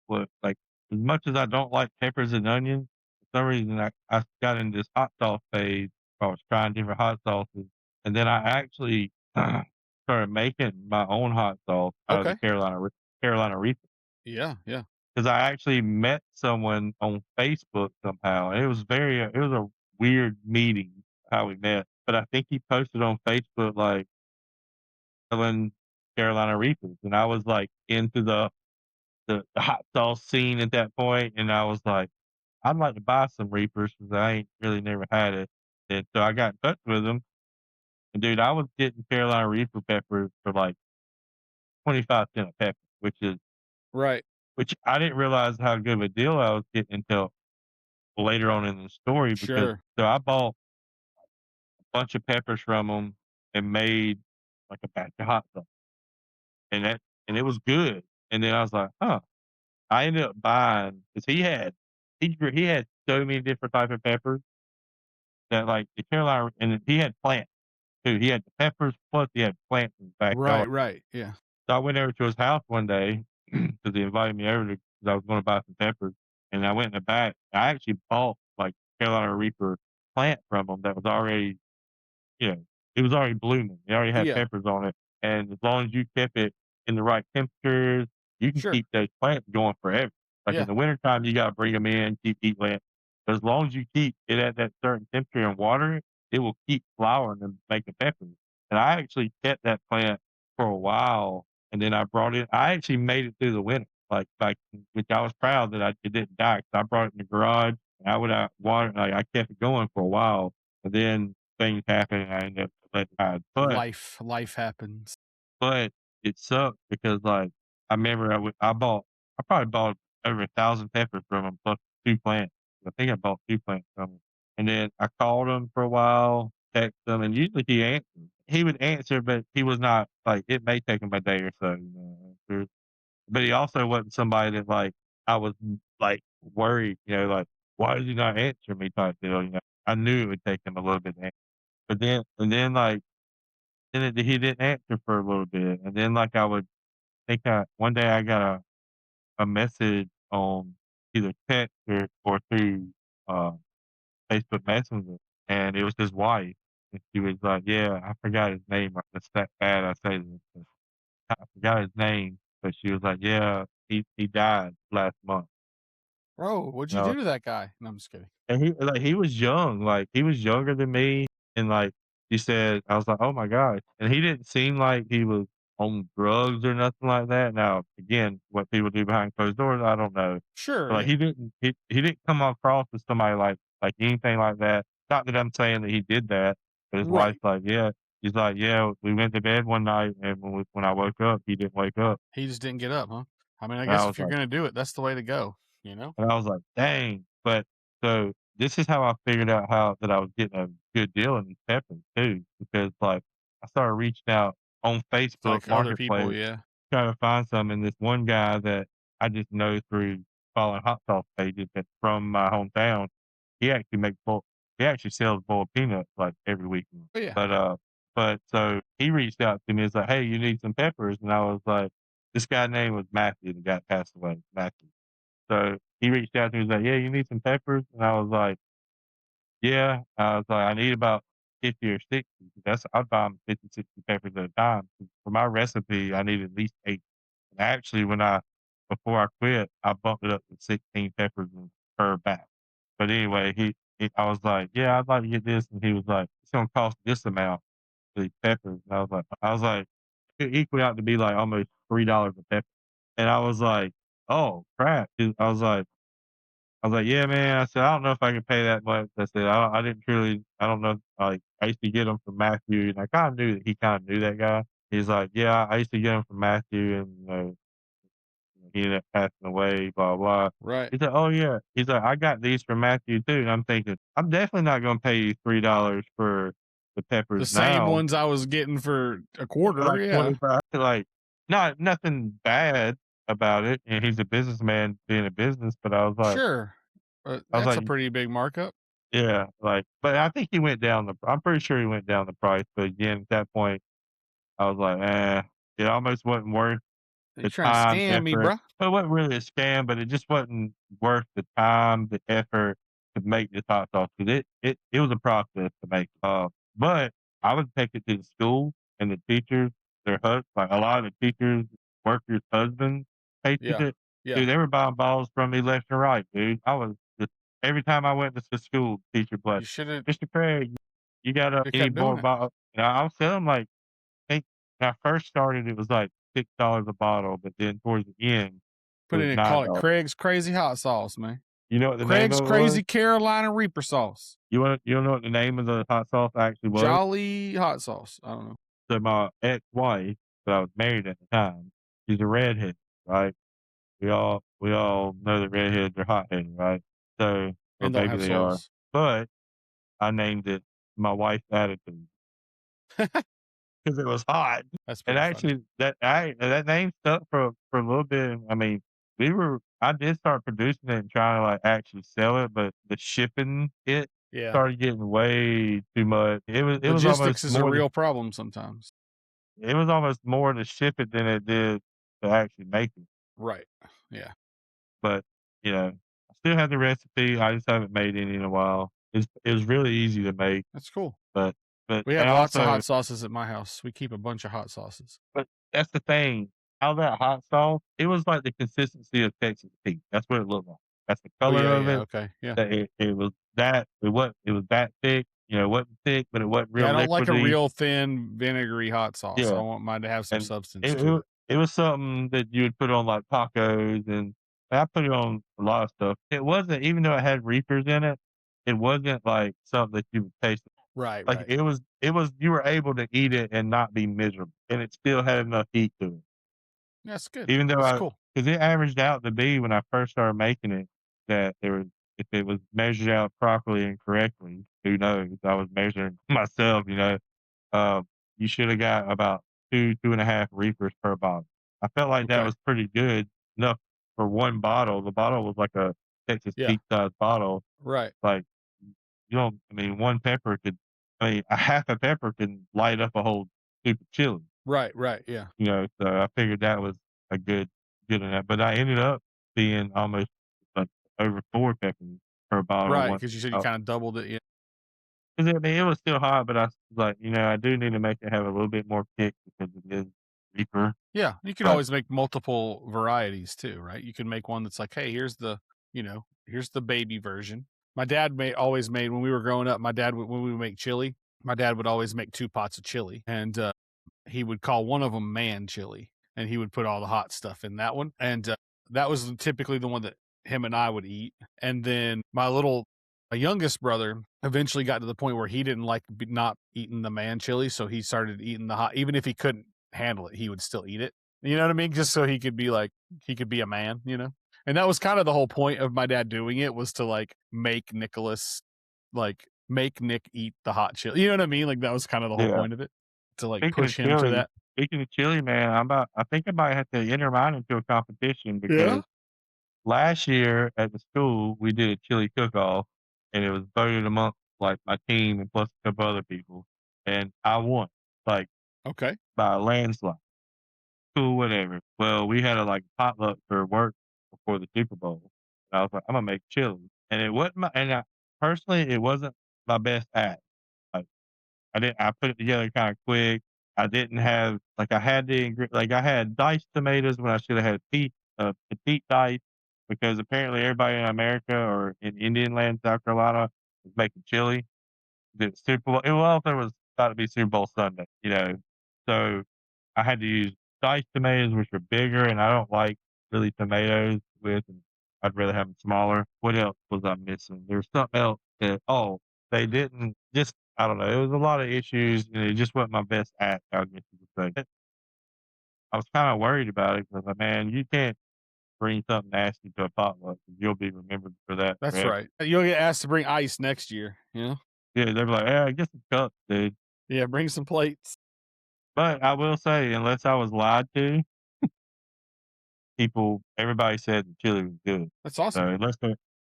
Speaker 3: was like, as much as I don't like peppers and onions, for some reason I got in this hot sauce phase where I was trying different hot sauces, and then I actually started making my own hot sauce out of the
Speaker 2: Okay.
Speaker 3: Carolina Reaper.
Speaker 2: Yeah, yeah.
Speaker 3: Because I actually met someone on Facebook somehow, and it was a weird meeting how we met, but I think he posted on Facebook, like, selling Carolina Reapers, and I was, like, into the hot sauce scene at that point, and I was like, "I'd like to buy some Reapers because I ain't really never had it," and so I got in touch with him, and dude, I was getting Carolina Reaper peppers for, like, 25 cent a pepper,
Speaker 2: Right.
Speaker 3: which I didn't realize how good of a deal I was getting until later on in the story because
Speaker 2: Sure.
Speaker 3: so I bought a bunch of peppers from him and made, like, a batch of hot sauce, and that and it was good, and then I was like, "Huh." I ended up buying because he had so many different type of peppers that, like, the Carolina and he had plants too. He had the peppers, plus he had plants in his
Speaker 2: Right,
Speaker 3: backyard.
Speaker 2: right. Yeah.
Speaker 3: So I went over to his house one day because he invited me over because I was gonna buy some peppers, and I went in the back. I actually bought, like, Carolina Reaper plant from him that was already yeah, it was already blooming. It already had
Speaker 2: Yeah.
Speaker 3: peppers on it, and as long as you kept it in the right temperatures, you can
Speaker 2: Sure.
Speaker 3: keep those plants going forever. Like, in
Speaker 2: Yeah.
Speaker 3: the wintertime, you gotta bring them in, keep eating it, but as long as you keep it at that certain temperature and water it will keep flowering and making peppers. And I actually kept that plant for a while, and then I brought it I actually made it through the winter, which I was proud that it didn't die 'cause I brought it in the garage, and I would, water like, I kept it going for a while, and then things happened and I ended up letting it die.
Speaker 2: Life happens.
Speaker 3: But it sucked because, like, I remember I probably bought over 1,000 peppers from him plus 2 plants. I think I bought 2 plants from him. And then I called him for a while, text him, and usually he answered. He would answer, but he was not like, it may take him a day or so, to answer. But he also wasn't somebody that, like, I was, like, worried, like, "Why is he not answering me?" type deal. I knew it would take him a little bit to answer. Like, he didn't answer for a little bit, and then, like, I would think one day I got a message on either text or through, uh, Facebook Messenger, and it was his wife, and she was like, "Yeah, I forgot his name, it's that bad I say this, but I forgot his name," but she was like, "Yeah, he died last month."
Speaker 2: Bro, what'd
Speaker 3: You
Speaker 2: you
Speaker 3: know?
Speaker 2: do to that guy? No, I'm just kidding.
Speaker 3: And he was young, like, he was younger than me, and, like, he said I was like, "Oh my gosh," and he didn't seem like he was on drugs or nothing like that. Now, again, what people do behind closed doors, I don't know.
Speaker 2: Sure,
Speaker 3: But, like,
Speaker 2: yeah.
Speaker 3: he didn't come across as somebody like anything like that. Not that I'm saying that he did that, but his wife's
Speaker 2: Right.
Speaker 3: like, "Yeah." He's like, "Yeah, we went to bed one night, and when I woke up, he didn't wake up."
Speaker 2: He just didn't get up, huh? I mean, I
Speaker 3: And I
Speaker 2: guess
Speaker 3: was
Speaker 2: if you're
Speaker 3: like
Speaker 2: gonna do it, that's the way to go, you know?
Speaker 3: and I was like, "Dang." But so this is how I figured out how that I was getting a good deal in these peppers too, because, like, I started reaching out on
Speaker 2: It's
Speaker 3: Facebook
Speaker 2: like other people,
Speaker 3: Marketplace
Speaker 2: yeah.
Speaker 3: trying to find some, and this one guy that I just know through following hot sauce pages that's from my hometown, he actually makes boiled he actually sells boiled peanuts, like, every weekend.
Speaker 2: Oh, yeah.
Speaker 3: But so he reached out to me, he's like, "Hey, you need some peppers?" And I was like this guy name was Matthew, the guy that passed away, Matthew. So he reached out to me, he's like, "Yeah, you need some peppers?" And I was like, "Yeah." I was like, "I need about 50 or 60." That's I'd buy 'em 50, 60 peppers at a time. For my recipe, I need at least 8. And actually, before I quit, I bumped it up to 16 peppers per batch. But anyway, I was like, "Yeah, I'd like to get this," and he was like, "It's gonna cost this amount for these peppers." And I was like, it equaled out to be like almost $3 a pepper. And I was like, "Oh, crap." I was like, "Yeah, man." I said, "I don't know if I can pay that much." I said, I didn't truly I don't know." Like, I used to get them from Matthew, and I kinda knew that he kinda knew that guy. He's like, "Yeah, I used to get them from Matthew, and, he ended up passing away, blah, blah."
Speaker 2: Right.
Speaker 3: He said, "Oh, yeah." He's like, "I got these from Matthew too." And I'm thinking, "I'm definitely not gonna pay you $3 for the
Speaker 2: The
Speaker 3: peppers
Speaker 2: same
Speaker 3: now."
Speaker 2: ones I was getting for a
Speaker 3: Yeah,
Speaker 2: quarter,
Speaker 3: like
Speaker 2: yeah.
Speaker 3: 25, like, nothing bad about it, and he's a businessman being a business, but
Speaker 2: Sure. But
Speaker 3: I was
Speaker 2: that's
Speaker 3: like,
Speaker 2: a pretty big markup.
Speaker 3: yeah, like, but I think he went down I'm pretty sure he went down the price, but again, at that point, I was like, it almost wasn't worth
Speaker 2: You're
Speaker 3: the
Speaker 2: trying to
Speaker 3: time,
Speaker 2: scam me,
Speaker 3: effort.
Speaker 2: bruh.
Speaker 3: Well, it wasn't really a scam, but it just wasn't worth the time, the effort to make this hot sauce, 'cause it was a process to make. But I would take it to the school and the teachers, like, a lot of the teachers, workers' husbands tasted
Speaker 2: Yeah.
Speaker 3: it.
Speaker 2: Yeah.
Speaker 3: Dude, they were buying bottles from me left and right, dude. I was just every time I went to the school, teacher would be like,
Speaker 2: You shoulda
Speaker 3: "Mr. Craig, you got
Speaker 2: shoulda
Speaker 3: any
Speaker 2: kept
Speaker 3: more
Speaker 2: doing it.
Speaker 3: bottles?" And I was selling, like, think when I first started, it was like $6 a bottle, but then towards the end, it
Speaker 2: Put
Speaker 3: was
Speaker 2: in and call it
Speaker 3: $9.
Speaker 2: Craig's Crazy Hot Sauce, man.
Speaker 3: You know what the name
Speaker 2: Craig's
Speaker 3: of it was?
Speaker 2: Crazy Carolina Reaper Sauce.
Speaker 3: You don't know what the name of the hot sauce actually was?
Speaker 2: Jolly hot sauce. I don't know.
Speaker 3: So my ex-wife, that I was married at the time, she's a redhead, right? We all know that redheads are hot-headed, right? So, or
Speaker 2: And don't
Speaker 3: maybe
Speaker 2: have
Speaker 3: they are.
Speaker 2: souls.
Speaker 3: But I named it My Wife's Attitude. 'Cause it was hot.
Speaker 2: That's
Speaker 3: And
Speaker 2: pretty funny.
Speaker 3: actually, that name stuck for a little bit. I mean, I did start producing it and trying to, like, actually sell it, but the shipping
Speaker 2: Yeah.
Speaker 3: started getting way too much. It was almost
Speaker 2: Logistics is a
Speaker 3: more
Speaker 2: real problem sometimes.
Speaker 3: to ship it than it did to actually make it.
Speaker 2: Right. Yeah.
Speaker 3: But, I still have the recipe, I just haven't made any in a while. It was really easy to make,
Speaker 2: That's cool.
Speaker 3: but
Speaker 2: We
Speaker 3: and
Speaker 2: have lots of
Speaker 3: also
Speaker 2: hot sauces at my house. We keep a bunch of hot sauces.
Speaker 3: But that's the thing, how that hot sauce, it was like the consistency of Texas Pete. That's what it looked like. That's the
Speaker 2: Oh,
Speaker 3: color
Speaker 2: yeah,
Speaker 3: of
Speaker 2: yeah,
Speaker 3: it.
Speaker 2: okay, yeah.
Speaker 3: That it was that thick, it wasn't thick, but it wasn't
Speaker 2: Yeah,
Speaker 3: real
Speaker 2: I don't like a
Speaker 3: liquidy.
Speaker 2: real thin vinegary hot sauce. I
Speaker 3: Yeah,
Speaker 2: want mine to have some
Speaker 3: and
Speaker 2: substance
Speaker 3: it
Speaker 2: to
Speaker 3: it
Speaker 2: it.
Speaker 3: it was something that you would put on, like, tacos, and I put it on a lot of stuff. It wasn't even though it had reapers in it, it wasn't like something that you would taste.
Speaker 2: Right,
Speaker 3: Like,
Speaker 2: right.
Speaker 3: it was you were able to eat it and not be miserable, and it still had enough heat to it.
Speaker 2: That's good.
Speaker 3: Even though
Speaker 2: That's cool.
Speaker 3: because it averaged out to be when I first started making it, that there was if it was measured out properly and correctly, who knows? I was measuring myself, uh, you shoulda got about 2.5 reapers per bottle. I felt like that
Speaker 2: Okay.
Speaker 3: was pretty good enough for 1 bottle. The bottle was like a Texas
Speaker 2: Yeah.
Speaker 3: Pete sized bottle.
Speaker 2: Right.
Speaker 3: Like, you don't I mean, 1 pepper a half a pepper can light up a whole soup of chili.
Speaker 2: Right, right, yeah.
Speaker 3: So I figured that was a good enough, but I ended up being almost, like, over 4 peppers per bottle
Speaker 2: Right,
Speaker 3: once.
Speaker 2: because you said you
Speaker 3: Oh,
Speaker 2: kinda doubled it, yeah.
Speaker 3: 'cause I mean, it was still hot, but I was like, I do need to make it have a little bit more kick because it is deeper,
Speaker 2: Yeah, you could
Speaker 3: but
Speaker 2: always make multiple varieties too, right? You can make one that's like, "Hey, here's the baby version." My dad always made when we were growing up, when we would make chili, my dad would always make 2 pots of chili, and, he would call one of them man chili, and he would put all the hot stuff in that one, and, that was typically the one that him and I would eat, and then my little My youngest brother eventually got to the point where he didn't like not eating the man chili, so he started eating the hot. Even if he couldn't handle it, he would still eat it. You know what I mean? Just so he could be like, he could be a man, you know? And that was kind of the whole point of my dad doing it, was to like make Nick eat the hot chili. You know what I mean? Like that was kind of the whole
Speaker 3: Yeah.
Speaker 2: point of it, to like
Speaker 3: Speaking of
Speaker 2: push him to
Speaker 3: chili,
Speaker 2: that.
Speaker 3: speaking of chili, man, I think I might have to enter mine into a competition
Speaker 2: Yeah.
Speaker 3: because last year at the school we did a chili cook-off, and it was voted amongst like my team and plus a couple other people, and I won like
Speaker 2: Okay.
Speaker 3: by a landslide. Cool, whatever. Well, we had a like potluck for work before the Super Bowl. And I was like, I'm gonna make chili, and it wasn't my and I personally it wasn't my best act. Like I put it together kinda quick. I didn't have like, I had like, I had diced tomatoes when I should have had petite dice because apparently everybody in America or in Indian land, South Carolina, is making chili. The Super Bowl there was about to be Super Bowl Sunday, you know? So, I had to use diced tomatoes, which are bigger, and I don't like really tomatoes with and I'd rather have them smaller. What else was I missing? There was something else that they didn't just I don't know, it was a lot of issues, and it just wasn't my best act, I guess you could say. I was kinda worried about it because, like, man, you can't bring something nasty to a potluck 'cause you'll be remembered for that
Speaker 2: That's
Speaker 3: forever.
Speaker 2: right. You'll get asked to bring ice next year, you know?
Speaker 3: Yeah, they'll be like, "Yeah, get some cups, dude."
Speaker 2: Yeah, bring some plates.
Speaker 3: But I will say, unless I was lied to, everybody said the chili was good.
Speaker 2: That's
Speaker 3: So
Speaker 2: awesome.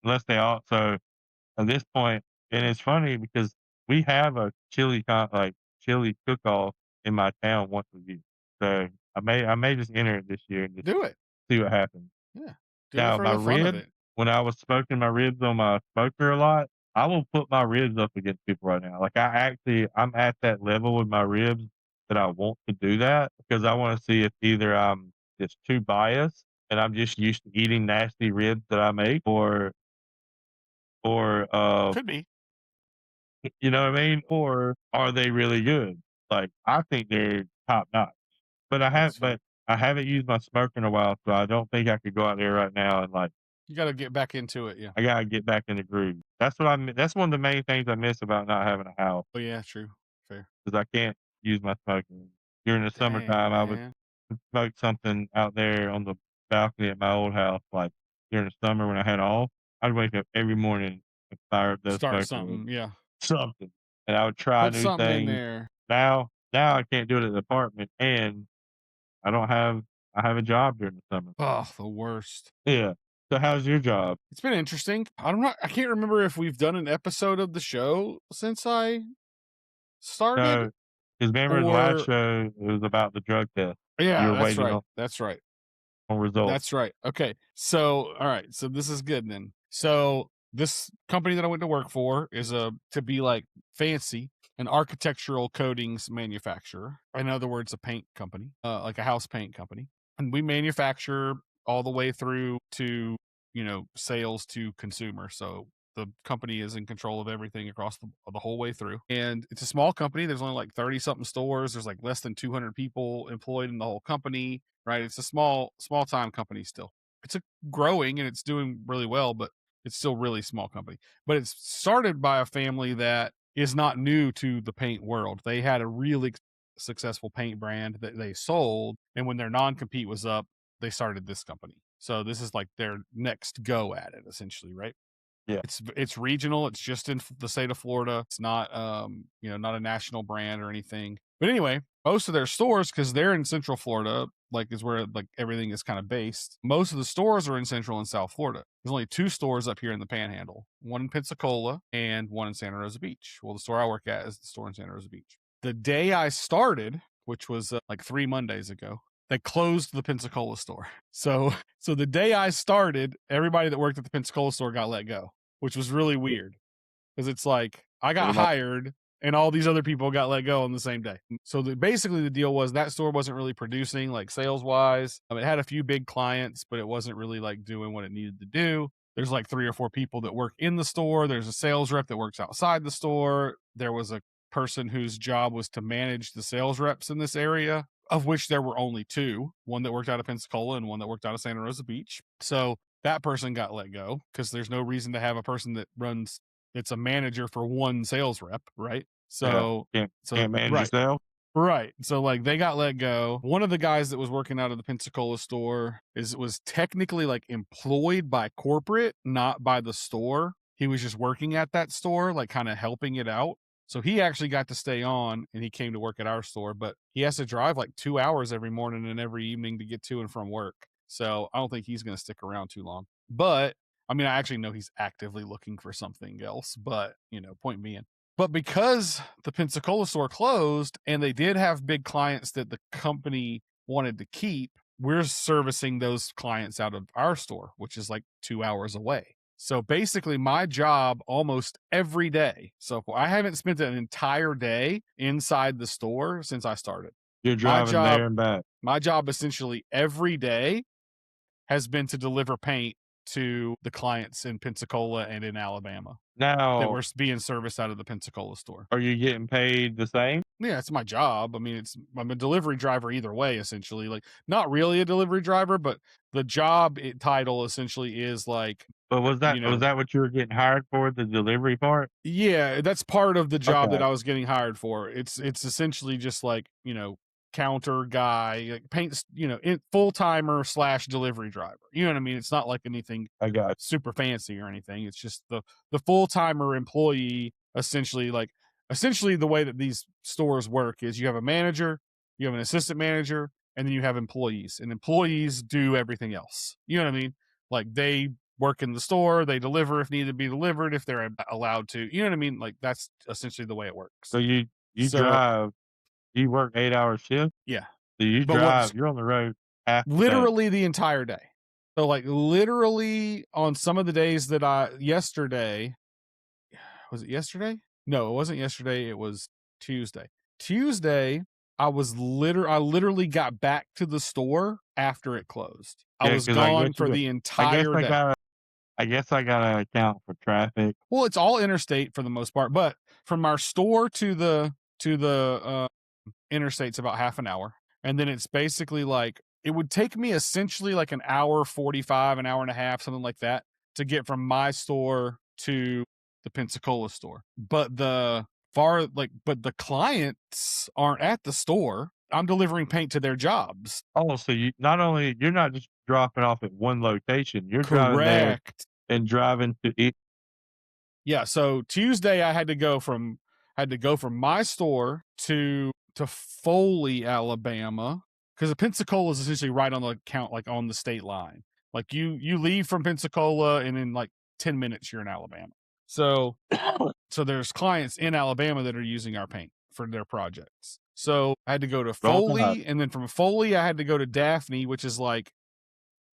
Speaker 3: unless they all so at this point and it's funny because we have a chili cook-off in my town once a year. So I may just enter it this year and just
Speaker 2: Do it.
Speaker 3: see what happens.
Speaker 2: Yeah. Do it
Speaker 3: Now
Speaker 2: for
Speaker 3: my
Speaker 2: the fun of
Speaker 3: ribs,
Speaker 2: it.
Speaker 3: when I was smoking my ribs on my smoker a lot, I will put my ribs up against people right now. Like I'm at that level with my ribs that I want to do that because I wanna see if either I'm just too biased and I'm just used to eating nasty ribs that I make or
Speaker 2: Could be.
Speaker 3: you know what I mean? Or are they really good? Like, I think they're top notch, but
Speaker 2: That's fair.
Speaker 3: I haven't used my smoker in a while, so I don't think I could go out there right now and, like,
Speaker 2: You gotta get back into it, yeah.
Speaker 3: I gotta get back in the groove. That's one of the main things I miss about not having a house
Speaker 2: Oh, yeah, true. Fair.
Speaker 3: because I can't use my smoker. During the
Speaker 2: Dang,
Speaker 3: summertime, I would
Speaker 2: man.
Speaker 3: smoke something out there on the balcony at my old house, like, during the summer when I had off. I'd wake up every morning and fire up that
Speaker 2: Start
Speaker 3: smoker with
Speaker 2: something, yeah.
Speaker 3: something, and I would try
Speaker 2: Put
Speaker 3: new
Speaker 2: something in
Speaker 3: things.
Speaker 2: there.
Speaker 3: Now I can't do it at the apartment, and I don't have I have a job during the summer.
Speaker 2: Oh, the worst.
Speaker 3: Yeah. So how's your job?
Speaker 2: It's been interesting. I can't remember if we've done an episode of the show since I started,
Speaker 3: So, 'cause remember the last
Speaker 2: or
Speaker 3: show, it was about the drug test. You
Speaker 2: yeah,
Speaker 3: were
Speaker 2: that's
Speaker 3: waiting
Speaker 2: right. That's right.
Speaker 3: on results.
Speaker 2: That's right. Okay. So, all right. So this is good then. So this company that I went to work for is to be like fancy, an architectural coatings manufacturer. In other words, a paint company, like a house paint company. And we manufacture all the way through to, sales to consumer. So the company is in control of everything across the whole way through. And it's a small company. There's only like 30 something stores. There's like less than 200 people employed in the whole company, right? It's a small time company still. It's growing and it's doing really well, but it's still really small company. But it's started by a family that is not new to the paint world. They had a really successful paint brand that they sold, and when their non-compete was up, they started this company. So this is like their next go at it, essentially, right?
Speaker 3: Yeah.
Speaker 2: It's regional. It's just in the state of Florida. It's not not a national brand or anything. But anyway, most of their stores, because they're in Central Florida, like is where like everything is kind of based. Most of the stores are in Central and South Florida. There's only 2 stores up here in the Panhandle, one in Pensacola and one in Santa Rosa Beach. Well, the store I work at is the store in Santa Rosa Beach. The day I started, which was like 3 Mondays ago, they closed the Pensacola store. So the day I started, everybody that worked at the Pensacola store got let go, which was really weird because it's like I got hired and all these other people got let go on the same day. So basically the deal was that store wasn't really producing like sales wise. It had a few big clients, but it wasn't really like doing what it needed to do. There's like 3 or 4 people that work in the store. There's a sales rep that works outside the store. There was a person whose job was to manage the sales reps in this area, of which there were only 2, one that worked out of Pensacola and one that worked out of Santa Rosa Beach. So that person got let go because there's no reason to have a person that runs it's a manager for one sales rep, right?
Speaker 3: Yeah.
Speaker 2: So
Speaker 3: Can't manage
Speaker 2: right.
Speaker 3: yourself.
Speaker 2: Right. So like they got let go. One of the guys that was working out of the Pensacola store was technically like employed by corporate, not by the store. He was just working at that store, like kind of helping it out. So he actually got to stay on and he came to work at our store, but he has to drive like 2 hours every morning and every evening to get to and from work. So I don't think he's going to stick around too long. But I mean, I actually know he's actively looking for something else, but point being. But because the Pensacola store closed and they did have big clients that the company wanted to keep, we're servicing those clients out of our store, which is like 2 hours away. So basically my job almost every day. So I haven't spent an entire day inside the store since I started.
Speaker 3: You're driving there and back.
Speaker 2: My job essentially every day has been to deliver paint to the clients in Pensacola and in Alabama that
Speaker 3: Now,
Speaker 2: were being serviced out of the Pensacola store.
Speaker 3: are you getting paid the same?
Speaker 2: Yeah, it's my job. I mean, I'm a delivery driver either way, essentially. Like, not really a delivery driver, but the job title essentially is like,
Speaker 3: But was that what you were getting hired for, the delivery part?
Speaker 2: yeah, that's part of the job that
Speaker 3: Okay.
Speaker 2: I was getting hired for. It's essentially just like, counter guy, like paints, full timer / delivery driver. You know what I mean? It's not like anything
Speaker 3: I got it.
Speaker 2: super fancy or anything. It's just the full timer employee. Essentially the way that these stores work is you have a manager, you have an assistant manager, and then you have employees. And employees do everything else. You know what I mean? Like they work in the store, they deliver if needed to be delivered, if they're allowed to. You know what I mean? Like that's essentially the way it works.
Speaker 3: So you
Speaker 2: So,
Speaker 3: drive, you work 8-hour shift?
Speaker 2: yeah.
Speaker 3: So you
Speaker 2: But
Speaker 3: drive, you're on the road half the day.
Speaker 2: Literally the entire day. So like literally on some of the days that was it yesterday? No, it wasn't yesterday. It was Tuesday. Tuesday, I literally got back to the store after it closed. I was
Speaker 3: 'cause
Speaker 2: gone for the entire day.
Speaker 3: I guess I gotta account for traffic.
Speaker 2: Well, it's all interstate for the most part, but from our store to the interstate's about half an hour. And then it's basically like it would take me essentially like an hour 45, an hour and a half, something like that, to get from my store to the Pensacola store. But the clients aren't at the store. I'm delivering paint to their jobs.
Speaker 3: Oh, so you're not just dropping off at one location. You're driving there
Speaker 2: Correct.
Speaker 3: and driving to eat.
Speaker 2: Yeah. So Tuesday I had to go from my store to Foley, Alabama, because the Pensacola is essentially right on on the state line. Like you leave from Pensacola and in like 10 minutes you're in Alabama. So there's clients in Alabama that are using our paint for their projects. So I had to go to Foley, and then from Foley I had to go to Daphne, which is like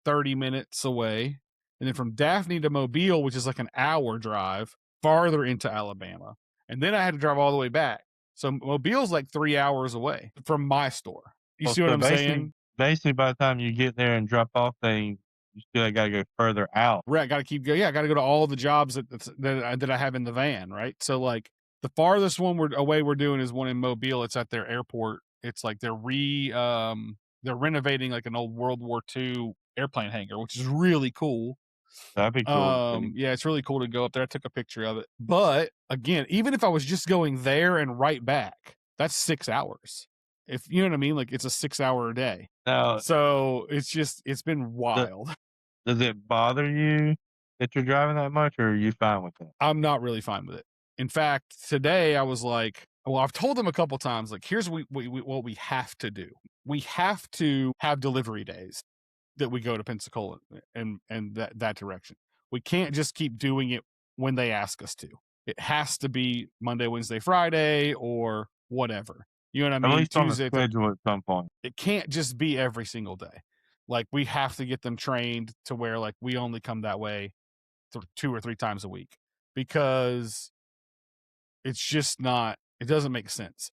Speaker 2: 30 minutes away. And then from Daphne to Mobile, which is like an hour drive farther into Alabama. And then I had to drive all the way back. So Mobile's like 3 hours away from my store. You see what I'm saying?
Speaker 3: Basically, by the time you get there and drop off things, you still gotta go further out.
Speaker 2: Right. Got to go to all the jobs that I have in the van. Right. So like the farthest one we're doing is one in Mobile. It's at their airport. It's like they're renovating like an old World War II airplane hangar, which is really cool.
Speaker 3: That'd be cool.
Speaker 2: Yeah, it's really cool to go up there. I took a picture of it. But again, even if I was just going there and right back, that's 6 hours. If you know what I mean, like it's a 6 hour a day.
Speaker 3: Now,
Speaker 2: so it's been wild.
Speaker 3: Does it bother you that you're driving that much, or are you fine with it?
Speaker 2: I'm not really fine with it. In fact, today I was like, well, I've told them a couple times, like, here's what we have to do. We have to have delivery days that we go to Pensacola and that direction. We can't just keep doing it when they ask us to. It has to be Monday, Wednesday, Friday, or whatever. You know what I mean?
Speaker 3: At least
Speaker 2: Tuesday,
Speaker 3: on the schedule at some point.
Speaker 2: It can't just be every single day. Like we have to get them trained to where like we only come that way 2 or 3 times a week, because it's just not. It doesn't make sense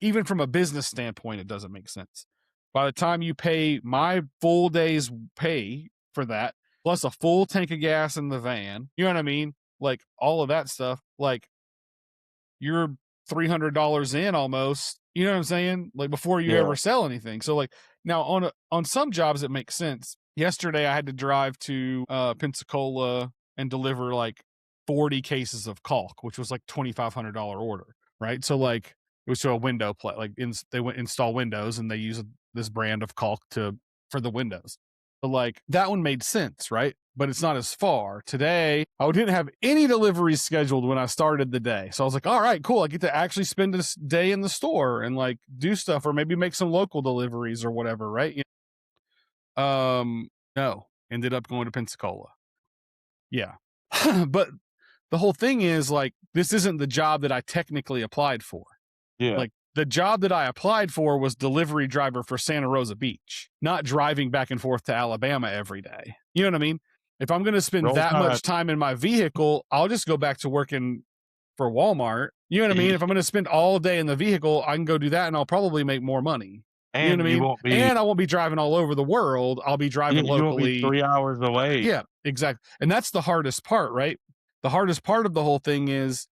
Speaker 2: even from a business standpoint. It doesn't make sense. By the time you pay my full day's pay for that, plus a full tank of gas in the van, you know what I mean? Like all of that stuff, like you're $300 in almost, you know what I'm saying? Like before you ever sell anything. So like now on some jobs, it makes sense. Yesterday I had to drive to Pensacola and deliver like 40 cases of caulk, which was like $2,500 order, right? So like it was to a window play, like they went install windows and they use this brand of caulk for the windows. But like that one made sense, right? But it's not as far. Today, I didn't have any deliveries scheduled when I started the day. So I was like, all right, cool. I get to actually spend this day in the store and like do stuff or maybe make some local deliveries or whatever, right? No, ended up going to Pensacola. Yeah. But the whole thing is like, this isn't the job that I technically applied for.
Speaker 3: Yeah.
Speaker 2: Like the job that I applied for was delivery driver for Santa Rosa Beach, not driving back and forth to Alabama every day. You know what I mean? If I'm going to spend that much time in my vehicle, I'll just go back to working for Walmart. You know what I mean? If I'm going to spend all day in the vehicle, I can go do that and I'll probably make more money.
Speaker 3: And
Speaker 2: you know what I mean? And I won't be driving all over the world. I'll be driving locally.
Speaker 3: You won't be 3 hours away.
Speaker 2: Yeah, exactly. And that's the hardest part, right? The hardest part of the whole thing is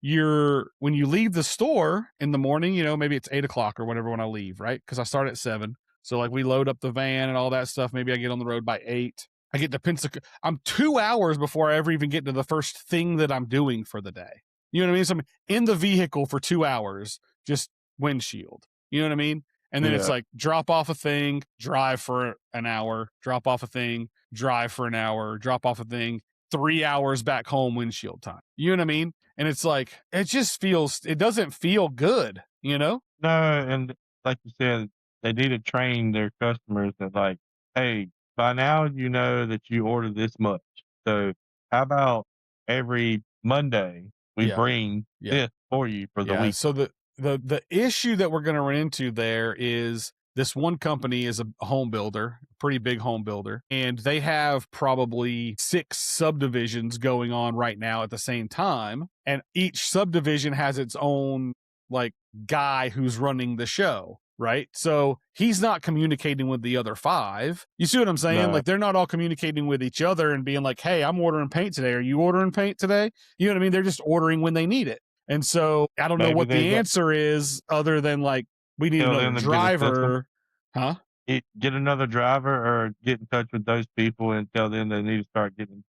Speaker 2: when you leave the store in the morning, you know, maybe it's 8:00 or whatever when I leave, right? Because I start at 7. So like we load up the van and all that stuff. Maybe I get on the road by 8. I get to Pensacola. I'm 2 hours before I ever even get to the first thing that I'm doing for the day. You know what I mean? So I'm in the vehicle for 2 hours, just windshield. You know what I mean? And then it's like drop off a thing, drive for an hour, drop off a thing, drive for an hour, drop off a thing, 3 hours back home windshield time. You know what I mean? And it's like, it doesn't feel good, you know?
Speaker 3: No, and like you said, they need to train their customers that like, hey, by now you know that you order this much. So how about every Monday we bring this for you for the week?
Speaker 2: So the issue that we're going to run into there is this one company is a home builder, pretty big home builder, and they have probably 6 subdivisions going on right now at the same time. And each subdivision has its own like guy who's running the show, right? So he's not communicating with the other 5. You see what I'm saying?
Speaker 3: No.
Speaker 2: Like they're not all communicating with each other and being like, hey, I'm ordering paint today. Are you ordering paint today? You know what I mean? They're just ordering when they need it. And so I don't know what the answer is other than like, we need another driver. Huh?
Speaker 3: Get another driver or get in touch with those people and tell them they need to start getting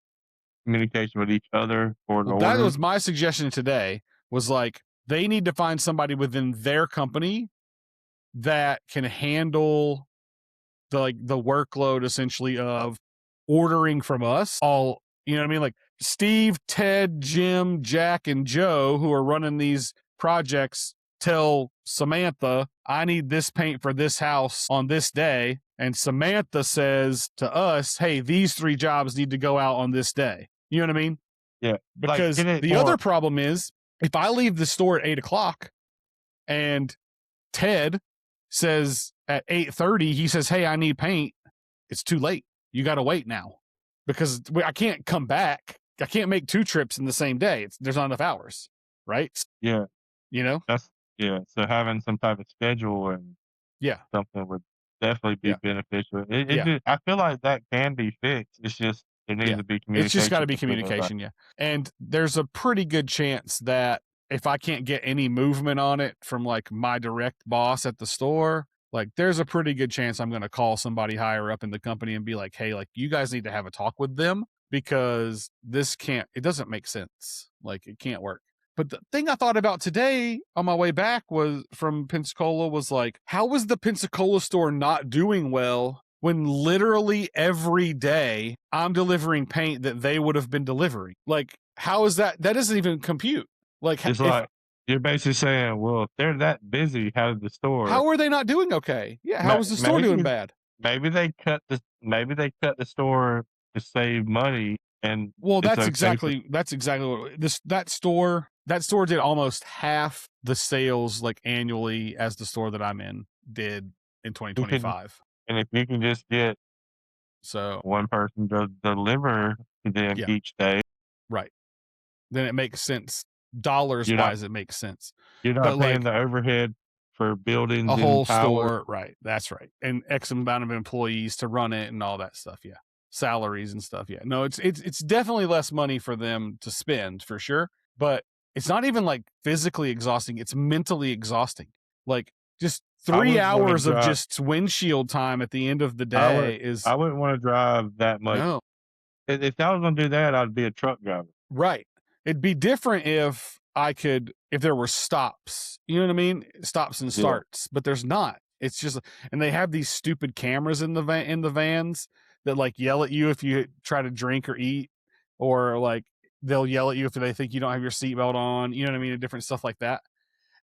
Speaker 3: communication with each other for the order.
Speaker 2: That was my suggestion today, was like, they need to find somebody within their company that can handle the workload essentially of ordering from us all. You know what I mean? Like Steve, Ted, Jim, Jack, and Joe, who are running these projects, tell Samantha, I need this paint for this house on this day. And Samantha says to us, hey, these 3 jobs need to go out on this day. You know what I mean?
Speaker 3: Yeah.
Speaker 2: Because the other problem is, if I leave the store at 8:00 and Ted says at 8:30, he says, hey, I need paint, it's too late. You got to wait now because I can't come back. I can't make 2 trips in the same day. There's not enough hours, right?
Speaker 3: Yeah.
Speaker 2: You know?
Speaker 3: So having some type of schedule and something would definitely be beneficial. I feel like that can be fixed. It's just it needs to be communication.
Speaker 2: It's just got to be communication, And there's a pretty good chance that if I can't get any movement on it from like my direct boss at the store, like there's a pretty good chance I'm going to call somebody higher up in the company and be like, hey, like you guys need to have a talk with them because it doesn't make sense. Like it can't work. But the thing I thought about today on my way back from Pensacola was like, how was the Pensacola store not doing well when literally every day I'm delivering paint that they would have been delivering? Like, how is that? That doesn't even compute. Like,
Speaker 3: it's like you're basically saying, well, if they're that busy, how are
Speaker 2: they not doing okay? Yeah, how is the store doing bad?
Speaker 3: Maybe they cut the store to save money. And
Speaker 2: well, that's exactly what that store did almost half the sales like annually as the store that I'm in did in 2025.
Speaker 3: And if you can just get one person to deliver to them each day,
Speaker 2: right? Then it makes sense. Dollars wise, it makes sense.
Speaker 3: You're not paying the overhead for buildings,
Speaker 2: a whole store, right? That's right, and X amount of employees to run it and all that stuff. Yeah, salaries and stuff. Yeah, no, it's definitely less money for them to spend for sure, but it's not even like physically exhausting. It's mentally exhausting. Like just 3 hours of just windshield time at the end of the day
Speaker 3: I wouldn't want to drive that much.
Speaker 2: No.
Speaker 3: If I was going to do that, I'd be a truck driver.
Speaker 2: Right. It'd be different if there were stops, you know what I mean? Stops and starts, but there's not. It's just, and they have these stupid cameras in the vans that like yell at you if you try to drink or eat, or like they'll yell at you if they think you don't have your seatbelt on, you know what I mean? And different stuff like that.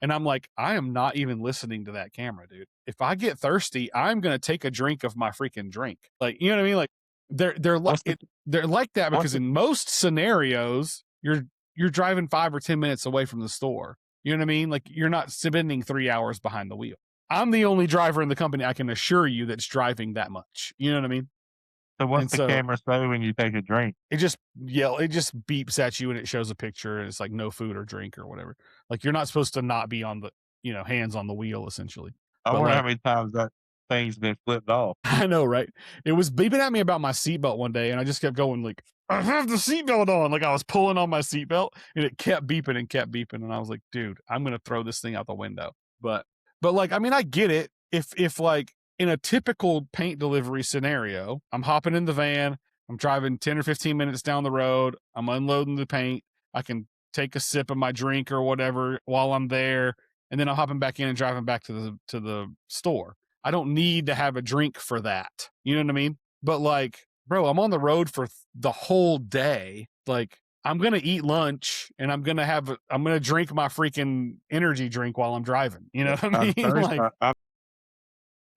Speaker 2: And I'm like, I am not even listening to that camera, dude. If I get thirsty, I'm gonna take a drink of my freaking drink. Like, you know what I mean? Like they're like they're like that because in most scenarios, you're driving 5 or 10 minutes away from the store. You know what I mean? Like you're not spending 3 hours behind the wheel. I'm the only driver in the company, I can assure you, that's driving that much. You know what I mean?
Speaker 3: So what's the camera say when you take a drink?
Speaker 2: It just beeps at you and it shows a picture and it's like no food or drink or whatever. Like you're not supposed to not be on the, hands on the wheel essentially.
Speaker 3: I wonder how many times that thing's been flipped off.
Speaker 2: I know, right? It was beeping at me about my seatbelt one day and I just kept going like, I have the seatbelt on. Like I was pulling on my seatbelt and it kept beeping and I was like, dude, I'm going to throw this thing out the window. But like, I mean, I get it. If like in a typical paint delivery scenario, I'm hopping in the van, I'm driving 10 or 15 minutes down the road, I'm unloading the paint, I can take a sip of my drink or whatever while I'm there, and then I'm hopping back in and driving back to the store. I don't need to have a drink for that. You know what I mean? But like, bro, I'm on the road for the whole day. Like, I'm going to eat lunch and I'm going to drink my freaking energy drink while I'm driving. You know what I mean? Like,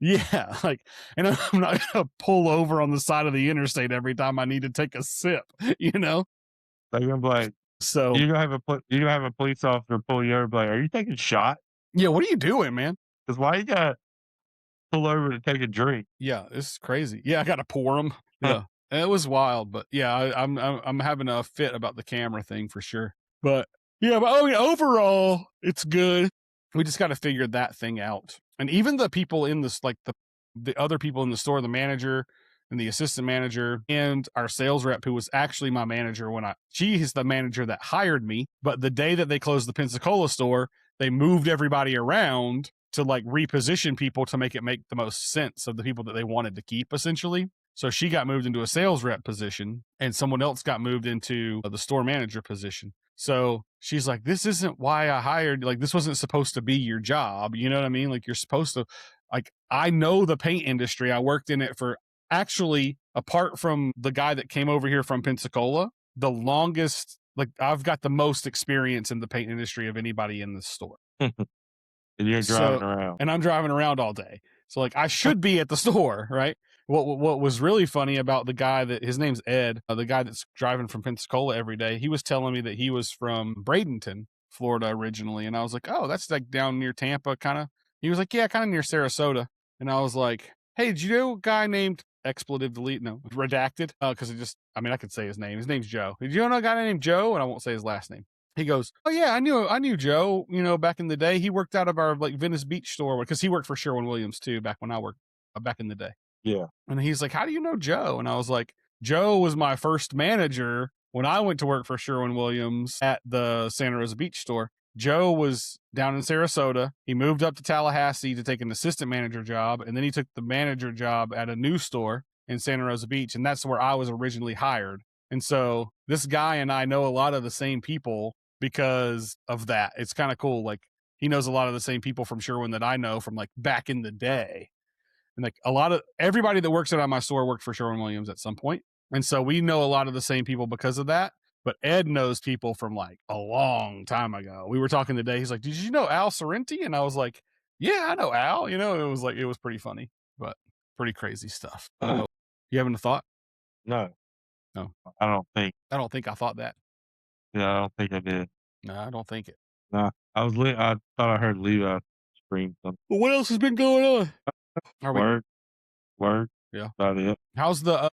Speaker 2: yeah, like, and I'm not going to pull over on the side of the interstate every time I need to take a sip, you know?
Speaker 3: They're going to be like,
Speaker 2: so
Speaker 3: you're going to have a police officer pull you over, like, are you taking a shot?
Speaker 2: Yeah, what are you doing, man?
Speaker 3: Because why you got to pull over to take a drink?
Speaker 2: Yeah, this is crazy. Yeah, I got to pour them. Yeah, it was wild, but yeah, I'm having a fit about the camera thing for sure. But yeah, but overall, it's good. We just got to figure that thing out. And even the people in this, like the other people in the store, the manager and the assistant manager and our sales rep, who was actually my manager she is the manager that hired me. But the day that they closed the Pensacola store, they moved everybody around to like reposition people to make the most sense of the people that they wanted to keep, essentially. So she got moved into a sales rep position and someone else got moved into the store manager position. So she's like, this isn't why I hired, like, this wasn't supposed to be your job. You know what I mean? Like, you're supposed to, like, I know the paint industry. I worked in it for, actually, apart from the guy that came over here from Pensacola, the longest, like, I've got the most experience in the paint industry of anybody in the store.
Speaker 3: And you're driving around.
Speaker 2: And I'm driving around all day. So like I should be at the store, right? What was really funny about the guy his name's Ed, the guy that's driving from Pensacola every day, he was telling me that he was from Bradenton, Florida originally. And I was like, oh, that's like down near Tampa kind of. He was like, yeah, kind of near Sarasota. And I was like, hey, did you know a guy named redacted? Because I could say his name. His name's Joe. Did you know a guy named Joe? And I won't say his last name. He goes, oh yeah, I knew Joe, back in the day. He worked out of our like Venice Beach store because he worked for Sherwin-Williams too back when I worked back in the day.
Speaker 3: Yeah.
Speaker 2: And he's like, how do you know Joe? And I was like, Joe was my first manager when I went to work for Sherwin-Williams at the Santa Rosa Beach store. Joe was down in Sarasota. He moved up to Tallahassee to take an assistant manager job. And then he took the manager job at a new store in Santa Rosa Beach. And that's where I was originally hired. And so this guy and I know a lot of the same people because of that. It's kind of cool. Like he knows a lot of the same people from Sherwin that I know from like back in the day. And like everybody that works at my store worked for Sherwin-Williams at some point. And so we know a lot of the same people because of that. But Ed knows people from like a long time ago. We were talking today. He's like, did you know Al Sorrenti? And I was like, yeah, I know Al. It was pretty funny, but pretty crazy stuff. You having a thought?
Speaker 3: No.
Speaker 2: No.
Speaker 3: I don't think
Speaker 2: I thought that.
Speaker 3: Yeah, I don't think I did.
Speaker 2: No, I don't think it.
Speaker 3: No, I thought I heard Levi scream something.
Speaker 2: Well, what else has been going on?
Speaker 3: Work.
Speaker 2: Yeah.
Speaker 3: About it.
Speaker 2: How's the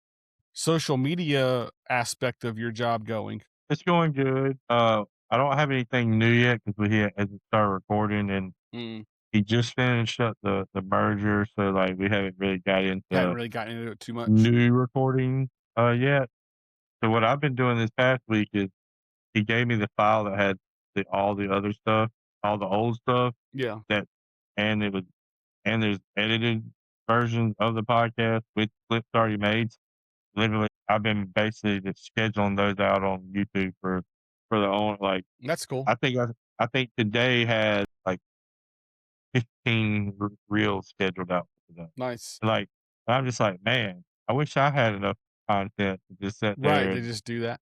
Speaker 2: social media aspect of your job going?
Speaker 3: It's going good. I don't have anything new yet because we hasn't started recording, and he just finished up the merger, so like we haven't really gotten into
Speaker 2: it too much.
Speaker 3: New recording yet. So what I've been doing this past week is he gave me the file that had all the other stuff, all the old stuff.
Speaker 2: Yeah.
Speaker 3: And there's edited versions of the podcast with clips already made. Literally, I've been basically just scheduling those out on YouTube for for the own like
Speaker 2: That's cool.
Speaker 3: I think today had like 15 reels scheduled out for today.
Speaker 2: Nice.
Speaker 3: Like I'm just like, man, I wish I had enough content to just sit
Speaker 2: Right.
Speaker 3: there
Speaker 2: They
Speaker 3: and
Speaker 2: just do that.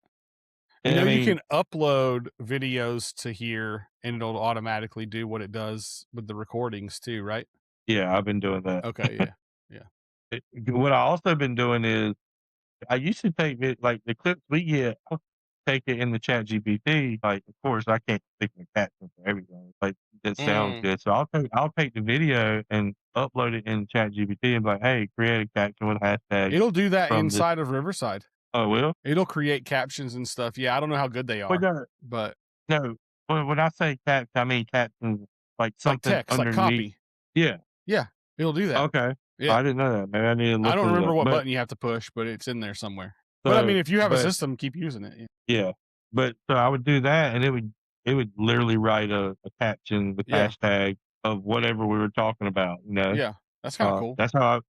Speaker 2: You
Speaker 3: and
Speaker 2: know,
Speaker 3: I
Speaker 2: you
Speaker 3: mean,
Speaker 2: can upload videos to here and it'll automatically do what it does with the recordings too, right?
Speaker 3: yeah, I've been doing that.
Speaker 2: Okay. Yeah. Yeah.
Speaker 3: What I also been doing is I used to take like the clips we get, I'll take it in the chat GPT. Like, of course, I can't stick the caption for everything. Like, it sounds
Speaker 2: Mm.
Speaker 3: good. So I'll take the video and upload it in chat GPT and be like, hey, create a caption with hashtag
Speaker 2: It'll do that
Speaker 3: from this.
Speaker 2: inside of Riverside.
Speaker 3: Oh, will?
Speaker 2: It'll create captions and stuff. Yeah. I don't know how good they
Speaker 3: But
Speaker 2: are,
Speaker 3: no,
Speaker 2: but
Speaker 3: no. When I say caption, I mean captions like
Speaker 2: like
Speaker 3: something
Speaker 2: text, like
Speaker 3: underneath.
Speaker 2: copy.
Speaker 3: Yeah.
Speaker 2: Yeah. It'll do that.
Speaker 3: Okay.
Speaker 2: Yeah.
Speaker 3: I didn't know that. Maybe I need to
Speaker 2: I
Speaker 3: look
Speaker 2: don't
Speaker 3: it
Speaker 2: remember
Speaker 3: up.
Speaker 2: what button you have to push, but it's in there somewhere. But I
Speaker 3: So,
Speaker 2: mean, if you have a
Speaker 3: but
Speaker 2: system, keep using it. Yeah.
Speaker 3: yeah, but so I would do that, and it would literally write a caption with
Speaker 2: Yeah.
Speaker 3: hashtag of whatever we were talking about, you know?
Speaker 2: Yeah. That's kind of cool.
Speaker 3: That's how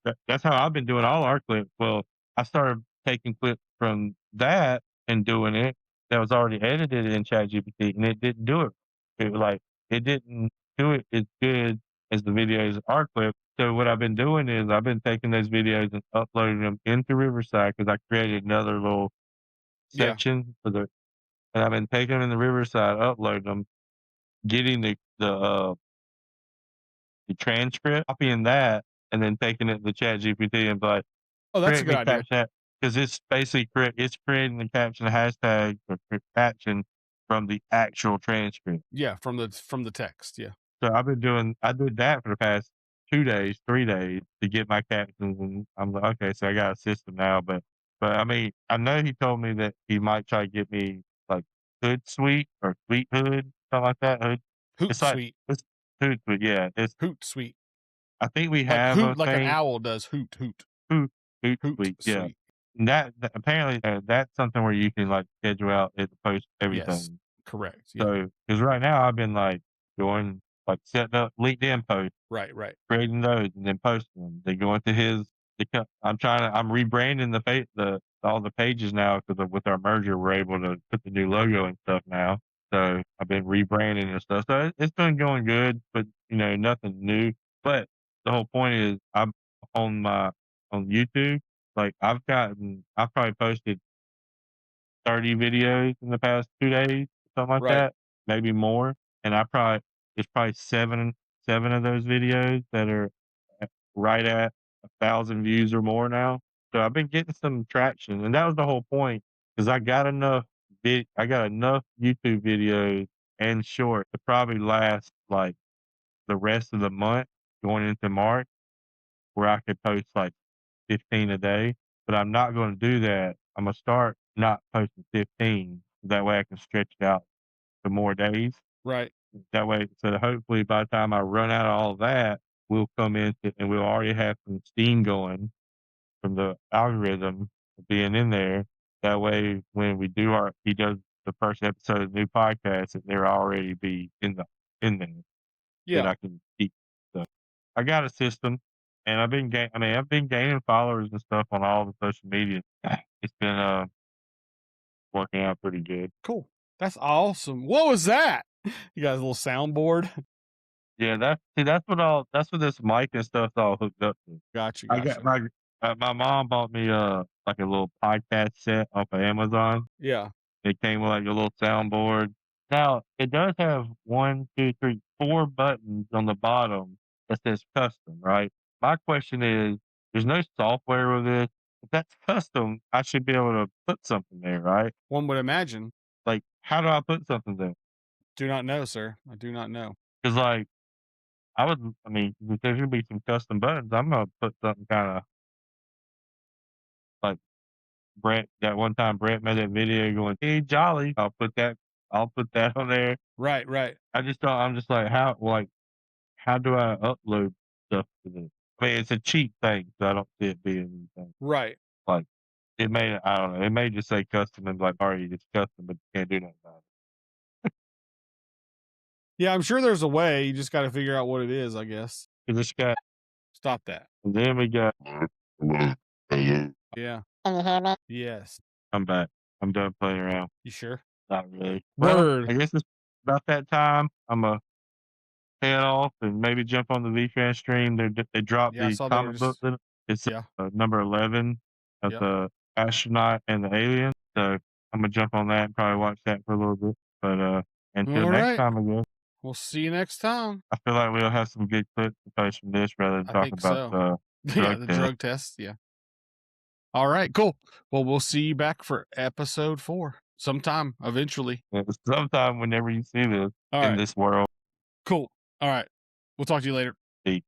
Speaker 3: I've been doing all our clips. Well, I started taking clips from that and doing it that was already edited in ChatGPT, and it didn't do it. It was like it didn't do it as good as the videos are clips. So what I've been doing is I've been taking those videos and uploading them into Riverside because I created another little
Speaker 2: Yeah.
Speaker 3: section for the and I've been taking them in the Riverside, uploading them, getting the transcript, copying that, and then taking it to ChatGPT and be like,
Speaker 2: Oh, that's a
Speaker 3: "Create
Speaker 2: good
Speaker 3: me
Speaker 2: idea.
Speaker 3: caption," because it's basically it's creating the caption hashtag or caption from the actual transcript.
Speaker 2: Yeah. From the text. Yeah.
Speaker 3: So I did that for the past 2 days, 3 days to get my captions, and I'm like, "Okay, so I got a system now," but I mean, I know he told me that he might try to get me, like, Hootsuite or Sweet Hood, something like that, Hood it's like
Speaker 2: Hootsuite.
Speaker 3: it's Hootsuite, yeah, it's
Speaker 2: Hootsuite.
Speaker 3: I think we
Speaker 2: Like
Speaker 3: have a
Speaker 2: hoot, like an
Speaker 3: thing
Speaker 2: owl does hoot, hoot,
Speaker 3: Hoot Hootsuite, yeah.
Speaker 2: Hootsuite.
Speaker 3: And that apparently, that's something where you can, like, schedule out and post
Speaker 2: Yes.
Speaker 3: everything.
Speaker 2: Correct. Yeah.
Speaker 3: So, because right now I've been, like, doing like, setting up LinkedIn posts,
Speaker 2: Right. Right.
Speaker 3: creating those, and then posting them. They go into his I'm rebranding the all the pages now because with our merger, we're able to put the new logo and stuff now. So, I've been rebranding and stuff. So, it's been going good, but, you know, nothing new. But the whole point is I'm on my on YouTube, like, I've probably posted 30 videos in the past 2 days, something like
Speaker 2: Right.
Speaker 3: that, maybe more, and there's probably 7 of those videos that are right at 1,000 views or more now. So I've been getting some traction, and that was the whole point, 'cause I got enough YouTube videos and short to probably last, like, the rest of the month going into March, where I could post, like, 15 a day, but I'm not gonna do that. Imma start not posting 15, that way I can stretch it out to more days.
Speaker 2: Right.
Speaker 3: That way so hopefully by the time I run out of all of that, we'll come into and we'll already have some steam going from the algorithm being in there. That way, when he does the first episode of the new podcast, that they'll already be in there that
Speaker 2: Yeah.
Speaker 3: I can keep. So I got a system, and I've been gaining followers and stuff on all the social media. It's been working out pretty good.
Speaker 2: Cool. That's awesome. What was that? You got a little soundboard?
Speaker 3: Yeah, that's what this mic and stuff's all hooked up to.
Speaker 2: Gotcha.
Speaker 3: I got
Speaker 2: Gotcha.
Speaker 3: my mom bought me like a little podcast set off of Amazon.
Speaker 2: Yeah.
Speaker 3: It came with like a little soundboard. Now it does have 1, 2, 3, 4 buttons on the bottom that says custom, right? My question is, there's no software with this. If that's custom, I should be able to put something there, right?
Speaker 2: One would imagine.
Speaker 3: Like, how do I put something there?
Speaker 2: Do not know, sir. I do not know.
Speaker 3: Because like I mean, if there's gonna be some custom buttons, I'm gonna put something kind of like Brett. That one time Brett made that video going, "Hey, Jolly," I'll put that on there.
Speaker 2: Right. Right.
Speaker 3: I just don't. I'm just like, how do I upload stuff to this? I mean, it's a cheap thing, so I don't see it being anything.
Speaker 2: Right.
Speaker 3: Like, I don't know, it may just say custom and like, already it's custom, but you can't do nothing about
Speaker 2: Yeah. I'm sure there's a way. You just got to figure out what it is, I guess.
Speaker 3: it. Just got,
Speaker 2: Stop that.
Speaker 3: and then we got,
Speaker 2: Yeah.
Speaker 4: Can you hear me?
Speaker 2: Yes.
Speaker 3: I'm back. I'm done playing around.
Speaker 2: You sure?
Speaker 3: Not really. Well,
Speaker 2: Word.
Speaker 3: I guess it's about that time. I'm going to head off and maybe jump on the V-Fan stream. They dropped
Speaker 2: Yeah, I
Speaker 3: the
Speaker 2: saw they were
Speaker 3: comic book.
Speaker 2: just
Speaker 3: It's
Speaker 2: yeah.
Speaker 3: number 11 of
Speaker 2: Yep.
Speaker 3: the astronaut and the alien. So I'm going to jump on that and probably watch that for a little bit. But until
Speaker 2: All
Speaker 3: next
Speaker 2: right.
Speaker 3: time, I guess.
Speaker 2: We'll see you next time.
Speaker 3: I feel like we'll have some good clips to post from this rather than
Speaker 2: I
Speaker 3: talk
Speaker 2: think
Speaker 3: about
Speaker 2: so.
Speaker 3: the
Speaker 2: Yeah,
Speaker 3: drug
Speaker 2: the
Speaker 3: test.
Speaker 2: drug test. Yeah. All right, cool. Well, we'll see you back for episode 4 sometime eventually.
Speaker 3: Sometime whenever you see this
Speaker 2: All
Speaker 3: in
Speaker 2: right.
Speaker 3: this world.
Speaker 2: Cool. All right. We'll talk to you later.
Speaker 3: Peace.